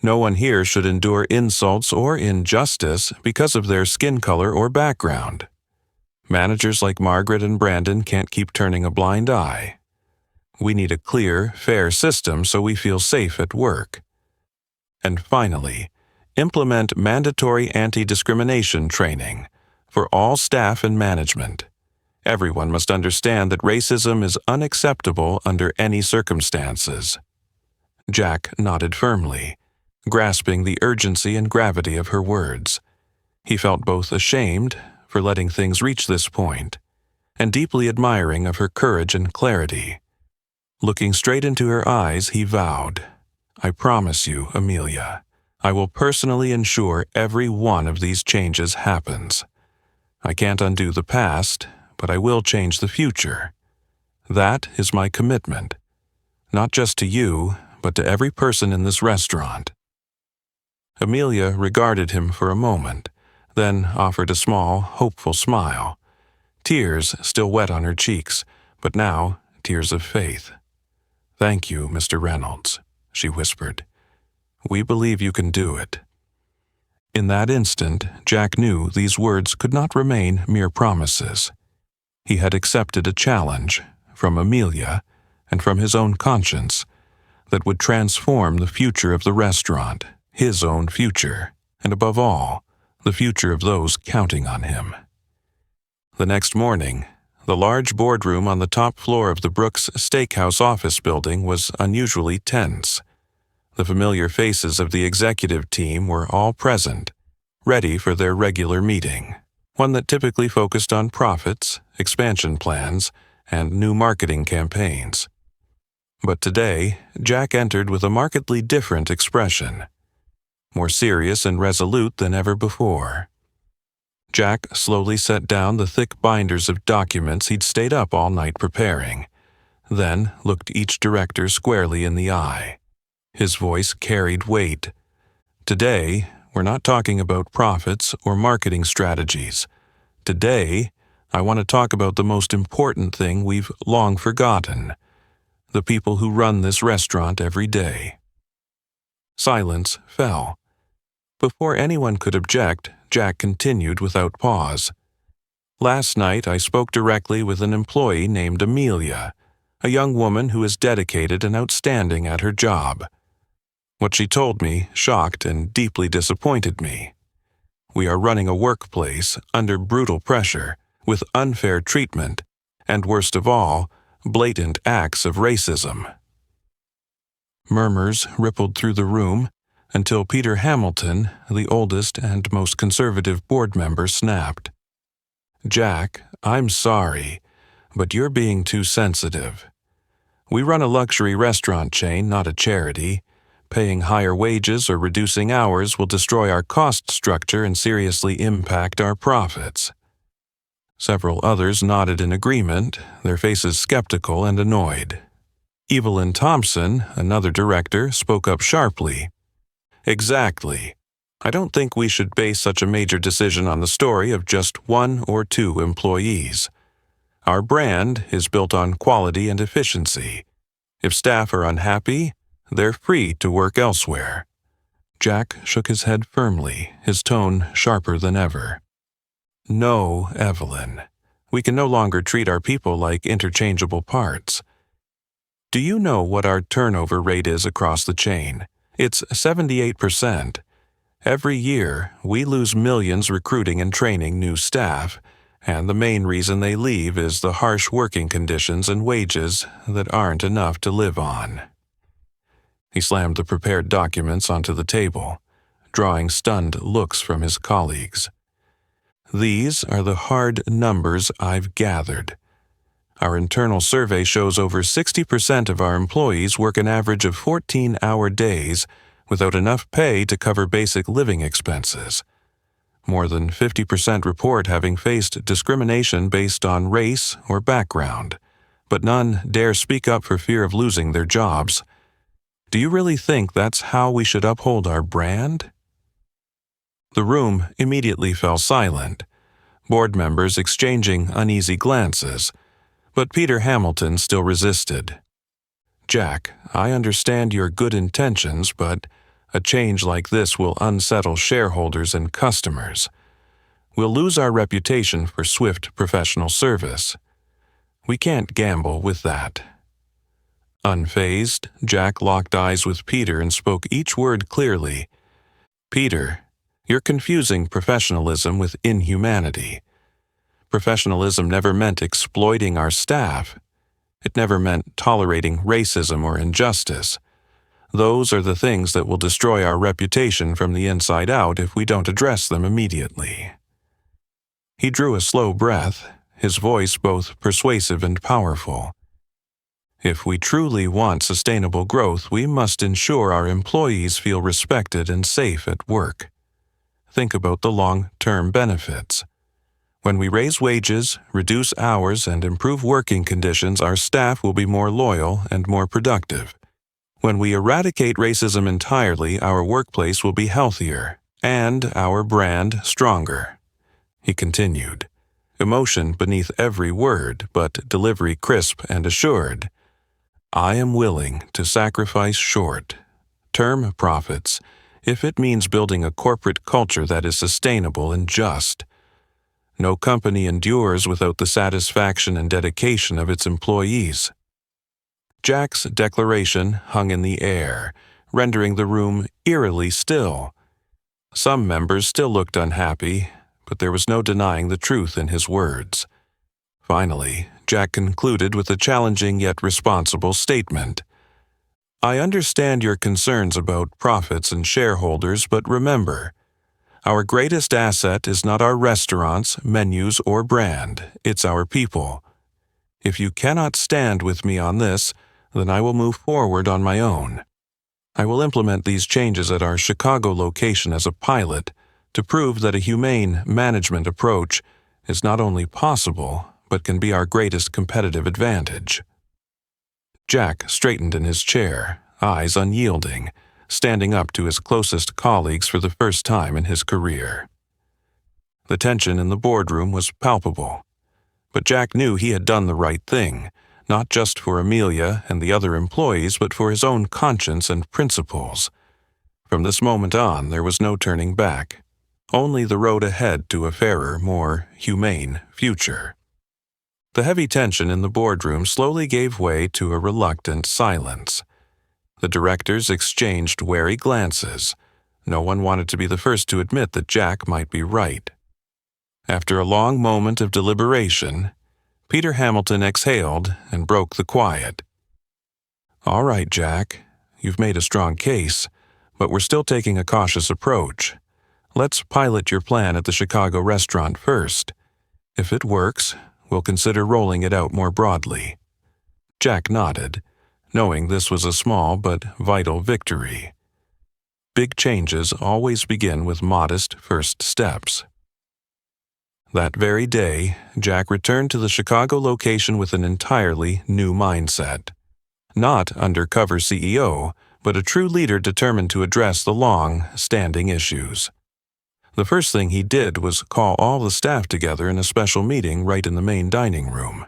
No one here should endure insults or injustice because of their skin color or background. Managers like Margaret and Brandon can't keep turning a blind eye. We need a clear, fair system so we feel safe at work. And finally, implement mandatory anti-discrimination training for all staff and management. Everyone must understand that racism is unacceptable under any circumstances. Jack nodded firmly, grasping the urgency and gravity of her words. He felt both ashamed for letting things reach this point, and deeply admiring of her courage and clarity. Looking straight into her eyes, he vowed, "I promise you, Amelia, I will personally ensure every one of these changes happens. I can't undo the past, but I will change the future. That is my commitment, not just to you, but to every person in this restaurant." Amelia regarded him for a moment, then offered a small, hopeful smile. Tears still wet on her cheeks, but now tears of faith. "Thank you, Mr. Reynolds," she whispered. "We believe you can do it." In that instant, Jack knew these words could not remain mere promises. He had accepted a challenge from Amelia and from his own conscience that would transform the future of the restaurant, his own future, and above all, the future of those counting on him. The next morning, the large boardroom on the top floor of the Brooks Steakhouse office building was unusually tense. The familiar faces of the executive team were all present, ready for their regular meeting, one that typically focused on profits, expansion plans, and new marketing campaigns. But today, Jack entered with a markedly different expression, more serious and resolute than ever before. Jack slowly set down the thick binders of documents he'd stayed up all night preparing, then looked each director squarely in the eye. His voice carried weight. "Today, we're not talking about profits or marketing strategies. Today, I want to talk about the most important thing we've long forgotten: the people who run this restaurant every day." Silence fell. Before anyone could object, Jack continued without pause. "Last night I spoke directly with an employee named Amelia, a young woman who is dedicated and outstanding at her job. What she told me shocked and deeply disappointed me. We are running a workplace under brutal pressure, with unfair treatment, and worst of all, blatant acts of racism." Murmurs rippled through the room until Peter Hamilton, the oldest and most conservative board member, snapped, "Jack, I'm sorry, but you're being too sensitive. We run a luxury restaurant chain, not a charity. Paying higher wages or reducing hours will destroy our cost structure and seriously impact our profits." Several others nodded in agreement, their faces skeptical and annoyed. Evelyn Thompson, another director, spoke up sharply. "Exactly. I don't think we should base such a major decision on the story of just one or two employees. Our brand is built on quality and efficiency. If staff are unhappy, they're free to work elsewhere." Jack shook his head firmly, his tone sharper than ever. "No, Evelyn. We can no longer treat our people like interchangeable parts. Do you know what our turnover rate is across the chain? It's 78%. Every year, we lose millions recruiting and training new staff, and the main reason they leave is the harsh working conditions and wages that aren't enough to live on." He slammed the prepared documents onto the table, drawing stunned looks from his colleagues. "These are the hard numbers I've gathered. Our internal survey shows over 60% of our employees work an average of 14-hour days without enough pay to cover basic living expenses. More than 50% report having faced discrimination based on race or background, but none dare speak up for fear of losing their jobs. Do you really think that's how we should uphold our brand?" The room immediately fell silent, board members exchanging uneasy glances, but Peter Hamilton still resisted. "Jack, I understand your good intentions, but a change like this will unsettle shareholders and customers. We'll lose our reputation for swift professional service. We can't gamble with that." Unfazed, Jack locked eyes with Peter and spoke each word clearly. "Peter, you're confusing professionalism with inhumanity. Professionalism never meant exploiting our staff. It never meant tolerating racism or injustice. Those are the things that will destroy our reputation from the inside out if we don't address them immediately." He drew a slow breath, his voice both persuasive and powerful. "If we truly want sustainable growth, we must ensure our employees feel respected and safe at work. Think about the long-term benefits. When we raise wages, reduce hours, and improve working conditions, our staff will be more loyal and more productive. When we eradicate racism entirely, our workplace will be healthier and our brand stronger." He continued, emotion beneath every word, but delivery crisp and assured. "I am willing to sacrifice short-term profits if it means building a corporate culture that is sustainable and just. No company endures without the satisfaction and dedication of its employees." Jack's declaration hung in the air, rendering the room eerily still. Some members still looked unhappy, but there was no denying the truth in his words. Finally, Jack concluded with a challenging yet responsible statement. "I understand your concerns about profits and shareholders, but remember, our greatest asset is not our restaurants, menus, or brand, it's our people. If you cannot stand with me on this, then I will move forward on my own. I will implement these changes at our Chicago location as a pilot to prove that a humane management approach is not only possible, but can be our greatest competitive advantage." Jack straightened in his chair, eyes unyielding, standing up to his closest colleagues for the first time in his career. The tension in the boardroom was palpable, but Jack knew he had done the right thing, not just for Amelia and the other employees, but for his own conscience and principles. From this moment on, there was no turning back, only the road ahead to a fairer, more humane future. The heavy tension in the boardroom slowly gave way to a reluctant silence. The directors exchanged wary glances. No one wanted to be the first to admit that Jack might be right. After a long moment of deliberation, Peter Hamilton exhaled and broke the quiet. "All right, Jack, you've made a strong case, but we're still taking a cautious approach. Let's pilot your plan at the Chicago restaurant first. If it works, we'll consider rolling it out more broadly." Jack nodded, knowing this was a small but vital victory. Big changes always begin with modest first steps. That very day, Jack returned to the Chicago location with an entirely new mindset. Not undercover CEO, but a true leader determined to address the long-standing issues. The first thing he did was call all the staff together in a special meeting right in the main dining room.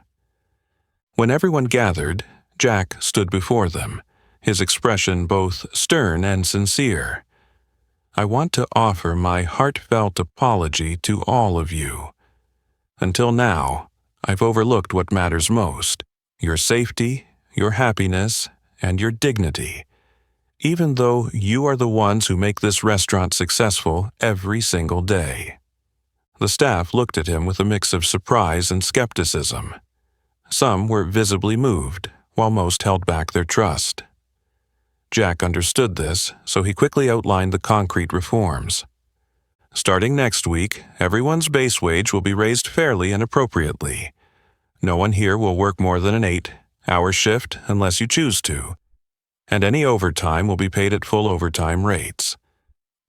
When everyone gathered, Jack stood before them, his expression both stern and sincere. "I want to offer my heartfelt apology to all of you. Until now, I've overlooked what matters most: your safety, your happiness, and your dignity, even though you are the ones who make this restaurant successful every single day." The staff looked at him with a mix of surprise and skepticism. Some were visibly moved, while most held back their trust. Jack understood this, so he quickly outlined the concrete reforms. Starting next week, everyone's base wage will be raised fairly and appropriately. No one here will work more than an 8-hour shift unless you choose to, and any overtime will be paid at full overtime rates.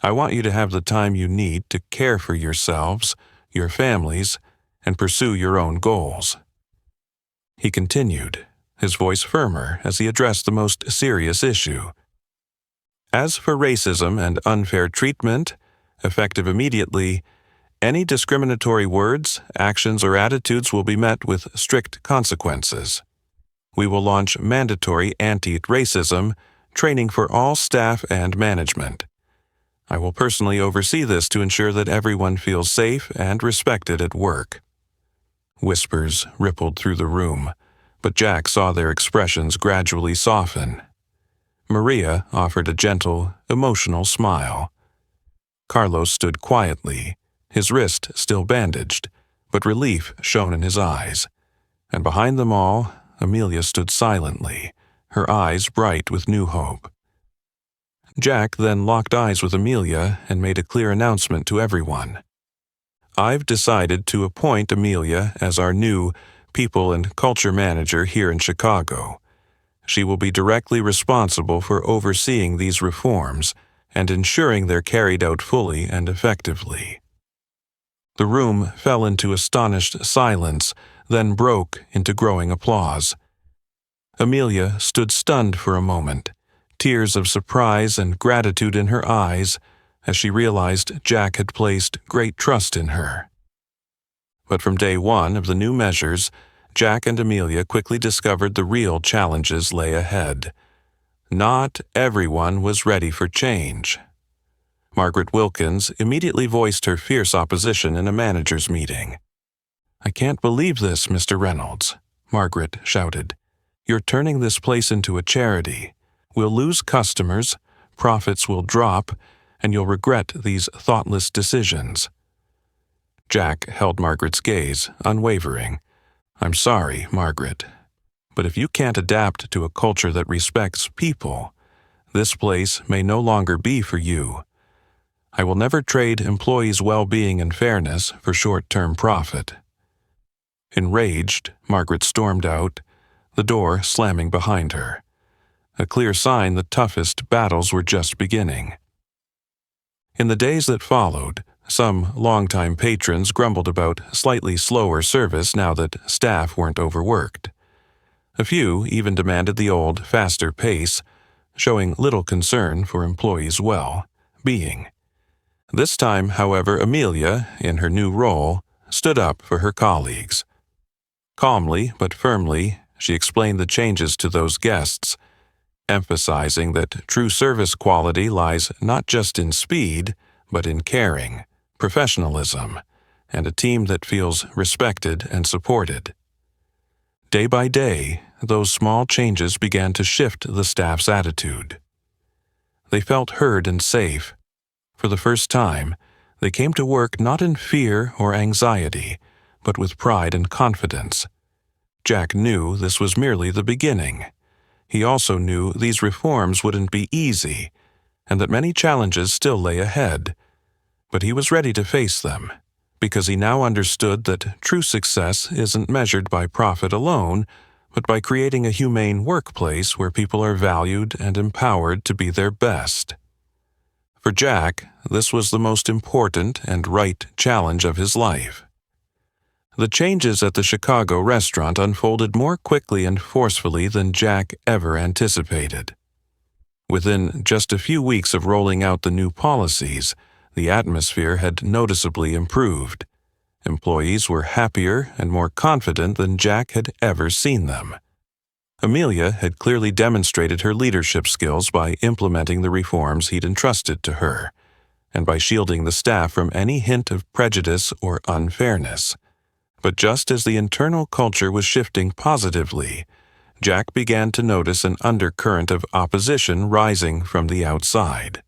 I want you to have the time you need to care for yourselves, your families, and pursue your own goals. He continued, his voice firmer as he addressed the most serious issue. As for racism and unfair treatment, effective immediately, any discriminatory words, actions, or attitudes will be met with strict consequences. We will launch mandatory anti-racism training for all staff and management. I will personally oversee this to ensure that everyone feels safe and respected at work. Whispers rippled through the room, but Jack saw their expressions gradually soften. Maria offered a gentle, emotional smile. Carlos stood quietly, his wrist still bandaged, but relief shone in his eyes. And behind them all, Amelia stood silently, her eyes bright with new hope. Jack then locked eyes with Amelia and made a clear announcement to everyone. "I've decided to appoint Amelia as our new People and Culture Manager here in Chicago. She will be directly responsible for overseeing these reforms and ensuring they're carried out fully and effectively." The room fell into astonished silence, then broke into growing applause. Amelia stood stunned for a moment, tears of surprise and gratitude in her eyes as she realized Jack had placed great trust in her. But from day one of the new measures, Jack and Amelia quickly discovered the real challenges lay ahead. Not everyone was ready for change. Margaret Wilkins immediately voiced her fierce opposition in a manager's meeting. "I can't believe this, Mr. Reynolds," Margaret shouted. "You're turning this place into a charity. We'll lose customers, profits will drop, and you'll regret these thoughtless decisions." Jack held Margaret's gaze, unwavering. "I'm sorry, Margaret, but if you can't adapt to a culture that respects people, this place may no longer be for you. I will never trade employees' well-being and fairness for short-term profit." Enraged, Margaret stormed out, the door slamming behind her, a clear sign the toughest battles were just beginning. In the days that followed, some longtime patrons grumbled about slightly slower service now that staff weren't overworked. A few even demanded the old, faster pace, showing little concern for employees' well-being. This time, however, Amelia, in her new role, stood up for her colleagues. Calmly but firmly, she explained the changes to those guests, emphasizing that true service quality lies not just in speed, but in caring, professionalism, and a team that feels respected and supported. Day by day, those small changes began to shift the staff's attitude. They felt heard and safe. For the first time, they came to work not in fear or anxiety, but with pride and confidence. Jack knew this was merely the beginning. He also knew these reforms wouldn't be easy, and that many challenges still lay ahead. But he was ready to face them, because he now understood that true success isn't measured by profit alone, but by creating a humane workplace where people are valued and empowered to be their best. For Jack, this was the most important and right challenge of his life. The changes at the Chicago restaurant unfolded more quickly and forcefully than Jack ever anticipated. Within just a few weeks of rolling out the new policies, the atmosphere had noticeably improved. Employees were happier and more confident than Jack had ever seen them. Amelia had clearly demonstrated her leadership skills by implementing the reforms he'd entrusted to her, and by shielding the staff from any hint of prejudice or unfairness. But just as the internal culture was shifting positively, Jack began to notice an undercurrent of opposition rising from the outside.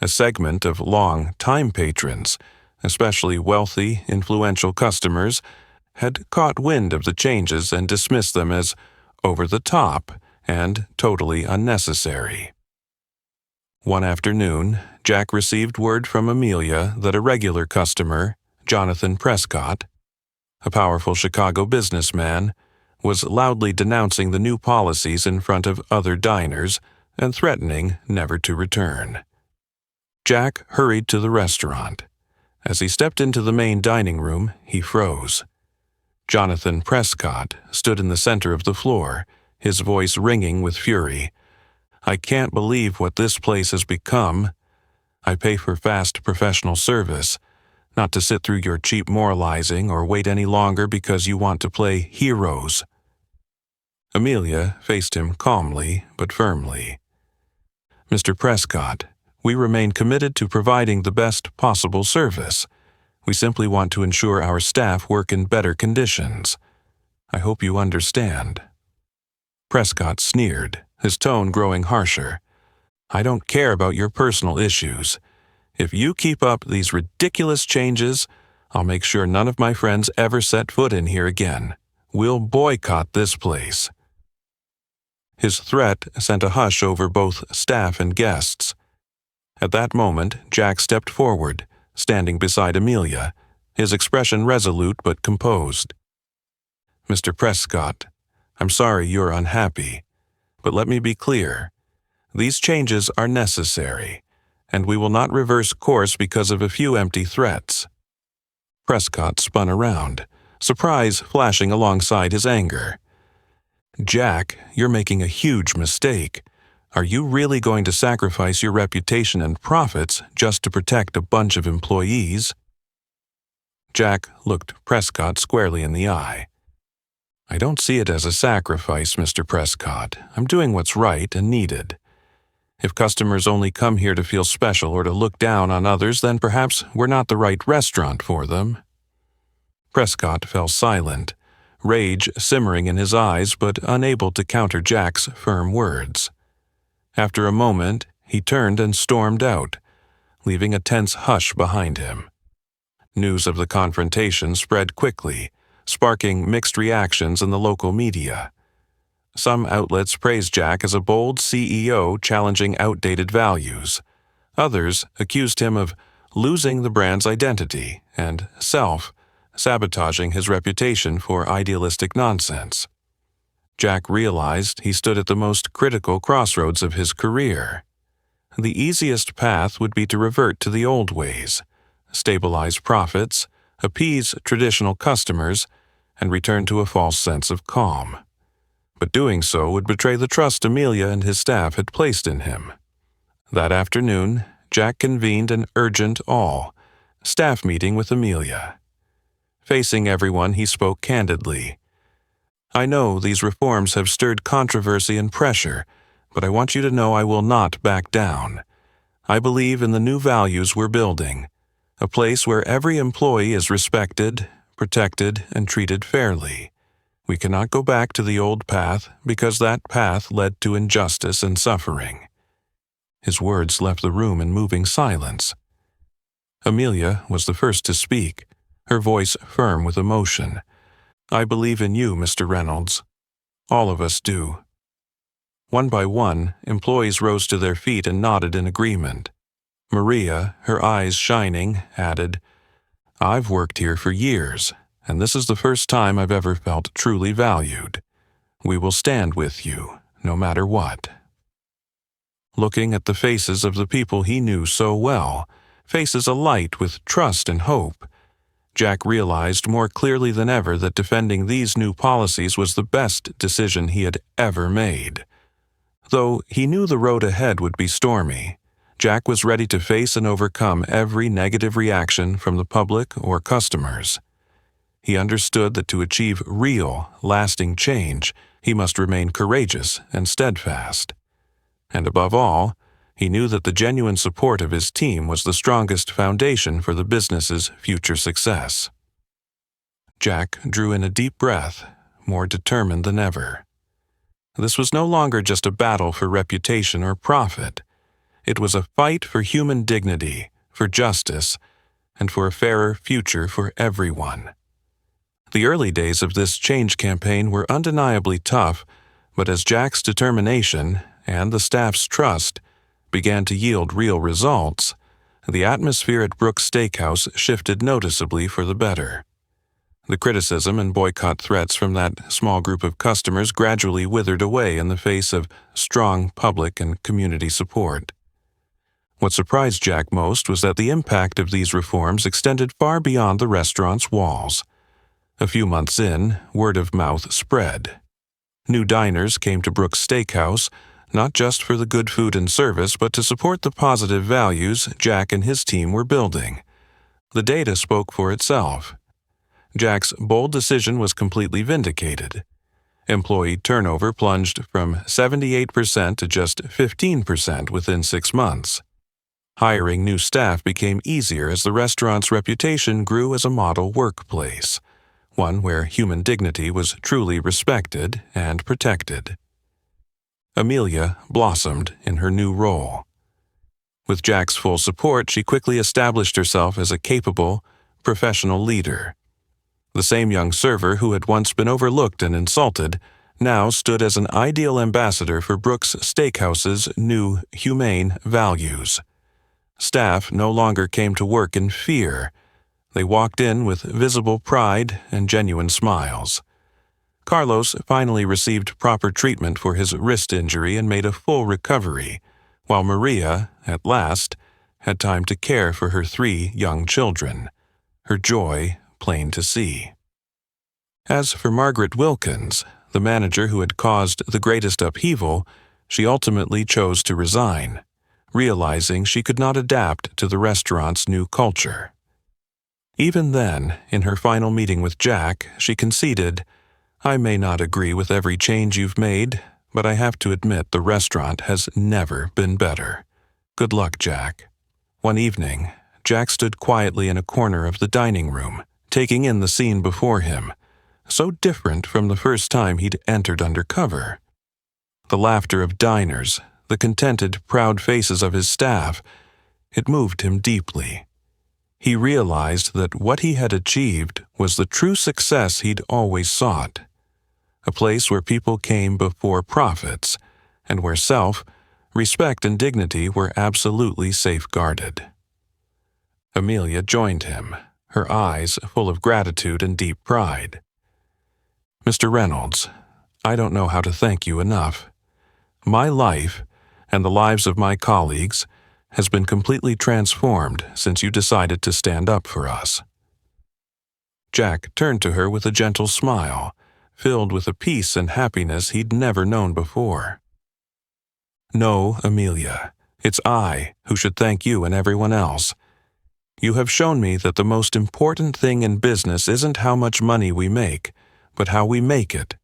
A segment of long-time patrons, especially wealthy, influential customers, had caught wind of the changes and dismissed them as over the top and totally unnecessary. One afternoon, Jack received word from Amelia that a regular customer, Jonathan Prescott, a powerful Chicago businessman, was loudly denouncing the new policies in front of other diners and threatening never to return. Jack hurried to the restaurant. As he stepped into the main dining room, he froze. Jonathan Prescott stood in the center of the floor, his voice ringing with fury. "I can't believe what this place has become. I pay for fast professional service, not to sit through your cheap moralizing or wait any longer because you want to play heroes." Amelia faced him calmly but firmly. "Mr. Prescott, we remain committed to providing the best possible service. We simply want to ensure our staff work in better conditions. I hope you understand." Prescott sneered, his tone growing harsher. "I don't care about your personal issues. If you keep up these ridiculous changes, I'll make sure none of my friends ever set foot in here again. We'll boycott this place." His threat sent a hush over both staff and guests. At that moment, Jack stepped forward, standing beside Amelia, his expression resolute but composed. "Mr. Prescott, I'm sorry you're unhappy, but let me be clear. These changes are necessary, and we will not reverse course because of a few empty threats." Prescott spun around, surprise flashing alongside his anger. "Jack, you're making a huge mistake. Are you really going to sacrifice your reputation and profits just to protect a bunch of employees?" Jack looked Prescott squarely in the eye. "I don't see it as a sacrifice, Mr. Prescott. I'm doing what's right and needed. If customers only come here to feel special or to look down on others, then perhaps we're not the right restaurant for them." Prescott fell silent, rage simmering in his eyes but unable to counter Jack's firm words. After a moment, he turned and stormed out, leaving a tense hush behind him. News of the confrontation spread quickly, sparking mixed reactions in the local media. Some outlets praised Jack as a bold CEO challenging outdated values. Others accused him of losing the brand's identity and sabotaging his reputation for idealistic nonsense. Jack realized he stood at the most critical crossroads of his career. The easiest path would be to revert to the old ways, stabilize profits, appease traditional customers, and return to a false sense of calm. But doing so would betray the trust Amelia and his staff had placed in him. That afternoon, Jack convened an urgent all-staff meeting with Amelia. Facing everyone, he spoke candidly. "I know these reforms have stirred controversy and pressure, but I want you to know I will not back down. I believe in the new values we're building, a place where every employee is respected, protected, and treated fairly. We cannot go back to the old path because that path led to injustice and suffering." His words left the room in moving silence. Amelia was the first to speak, her voice firm with emotion. "I believe in you, Mr. Reynolds. All of us do." One by one, employees rose to their feet and nodded in agreement. Maria, her eyes shining, added, "I've worked here for years, and this is the first time I've ever felt truly valued. We will stand with you, no matter what." Looking at the faces of the people he knew so well, faces alight with trust and hope, Jack realized more clearly than ever that defending these new policies was the best decision he had ever made. Though he knew the road ahead would be stormy, Jack was ready to face and overcome every negative reaction from the public or customers. He understood that to achieve real, lasting change, he must remain courageous and steadfast. And above all, he knew that the genuine support of his team was the strongest foundation for the business's future success. Jack drew in a deep breath, more determined than ever. This was no longer just a battle for reputation or profit. It was a fight for human dignity, for justice, and for a fairer future for everyone. The early days of this change campaign were undeniably tough, but as Jack's determination and the staff's trust began to yield real results, the atmosphere at Brooks Steakhouse shifted noticeably for the better. The criticism and boycott threats from that small group of customers gradually withered away in the face of strong public and community support. What surprised Jack most was that the impact of these reforms extended far beyond the restaurant's walls. A few months in, word of mouth spread. New diners came to Brooks Steakhouse, not just for the good food and service, but to support the positive values Jack and his team were building. The data spoke for itself. Jack's bold decision was completely vindicated. Employee turnover plunged from 78% to just 15% within 6 months. Hiring new staff became easier as the restaurant's reputation grew as a model workplace, one where human dignity was truly respected and protected. Amelia blossomed in her new role. With Jack's full support, she quickly established herself as a capable, professional leader. The same young server who had once been overlooked and insulted now stood as an ideal ambassador for Brooks Steakhouse's new, humane values. Staff no longer came to work in fear. They walked in with visible pride and genuine smiles. Carlos finally received proper treatment for his wrist injury and made a full recovery, while Maria, at last, had time to care for her 3 young children, her joy plain to see. As for Margaret Wilkins, the manager who had caused the greatest upheaval, she ultimately chose to resign, realizing she could not adapt to the restaurant's new culture. Even then, in her final meeting with Jack, she conceded, "I may not agree with every change you've made, but I have to admit the restaurant has never been better. Good luck, Jack." One evening, Jack stood quietly in a corner of the dining room, taking in the scene before him, so different from the first time he'd entered Undercover. The laughter of diners, the contented, proud faces of his staff, it moved him deeply. He realized that what he had achieved was the true success he'd always sought. A place where people came before profits, and where self, respect, and dignity were absolutely safeguarded. Amelia joined him, her eyes full of gratitude and deep pride. "Mr. Reynolds, I don't know how to thank you enough. My life, and the lives of my colleagues, has been completely transformed since you decided to stand up for us." Jack turned to her with a gentle smile, filled with a peace and happiness he'd never known before. "No, Amelia, it's I who should thank you and everyone else. You have shown me that the most important thing in business isn't how much money we make, but how we make it.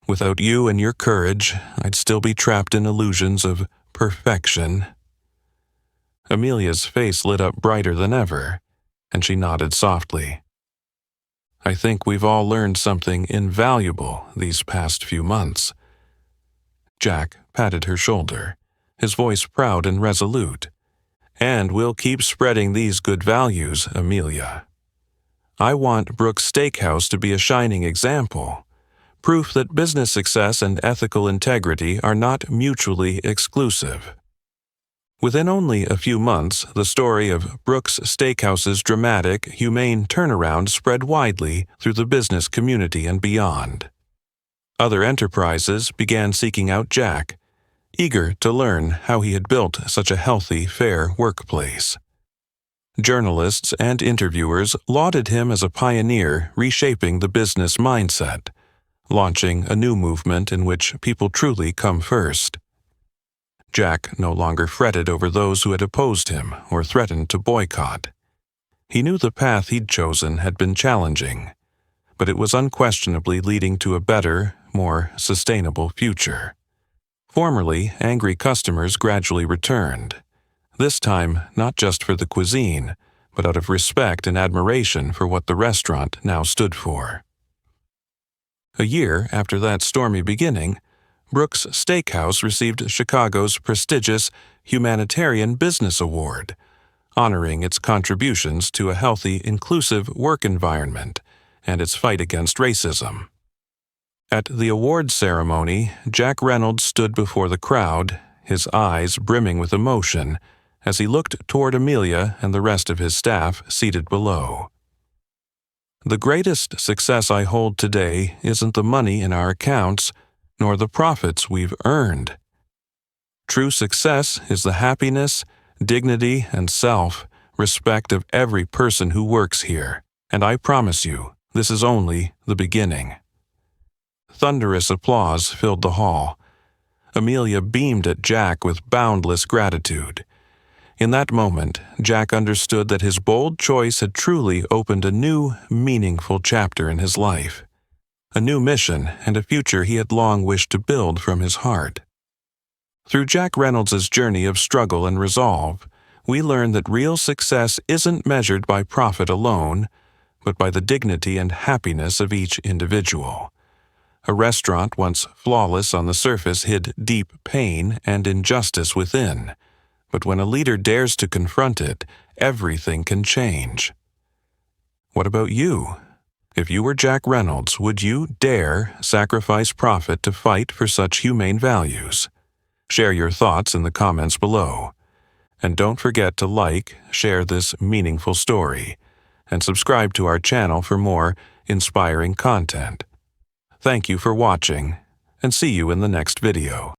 Without you and your courage, I'd still be trapped in illusions of perfection." Amelia's face lit up brighter than ever, and she nodded softly. "I think we've all learned something invaluable these past few months." Jack patted her shoulder, his voice proud and resolute. "And we'll keep spreading these good values, Amelia. I want Brooks Steakhouse to be a shining example, proof that business success and ethical integrity are not mutually exclusive." Within only a few months, the story of Brooks Steakhouse's dramatic, humane turnaround spread widely through the business community and beyond. Other enterprises began seeking out Jack, eager to learn how he had built such a healthy, fair workplace. Journalists and interviewers lauded him as a pioneer reshaping the business mindset, launching a new movement in which people truly come first. Jack no longer fretted over those who had opposed him or threatened to boycott. He knew the path he'd chosen had been challenging, but it was unquestionably leading to a better, more sustainable future. Formerly angry customers gradually returned, this time not just for the cuisine, but out of respect and admiration for what the restaurant now stood for. A year after that stormy beginning, Brooks Steakhouse received Chicago's prestigious Humanitarian Business Award, honoring its contributions to a healthy, inclusive work environment and its fight against racism. At the awards ceremony, Jack Reynolds stood before the crowd, his eyes brimming with emotion, as he looked toward Amelia and the rest of his staff seated below. "The greatest success I hold today isn't the money in our accounts, nor the profits we've earned. True success is the happiness, dignity, and self-respect of every person who works here, and I promise you, this is only the beginning." Thunderous applause filled the hall. Amelia beamed at Jack with boundless gratitude. In that moment, Jack understood that his bold choice had truly opened a new, meaningful chapter in his life, a new mission and a future he had long wished to build from his heart. Through Jack Reynolds' journey of struggle and resolve, we learn that real success isn't measured by profit alone, but by the dignity and happiness of each individual. A restaurant once flawless on the surface hid deep pain and injustice within, but when a leader dares to confront it, everything can change. What about you? If you were Jack Reynolds, would you dare sacrifice profit to fight for such humane values? Share your thoughts in the comments below. And don't forget to like, share this meaningful story, and subscribe to our channel for more inspiring content. Thank you for watching, and see you in the next video.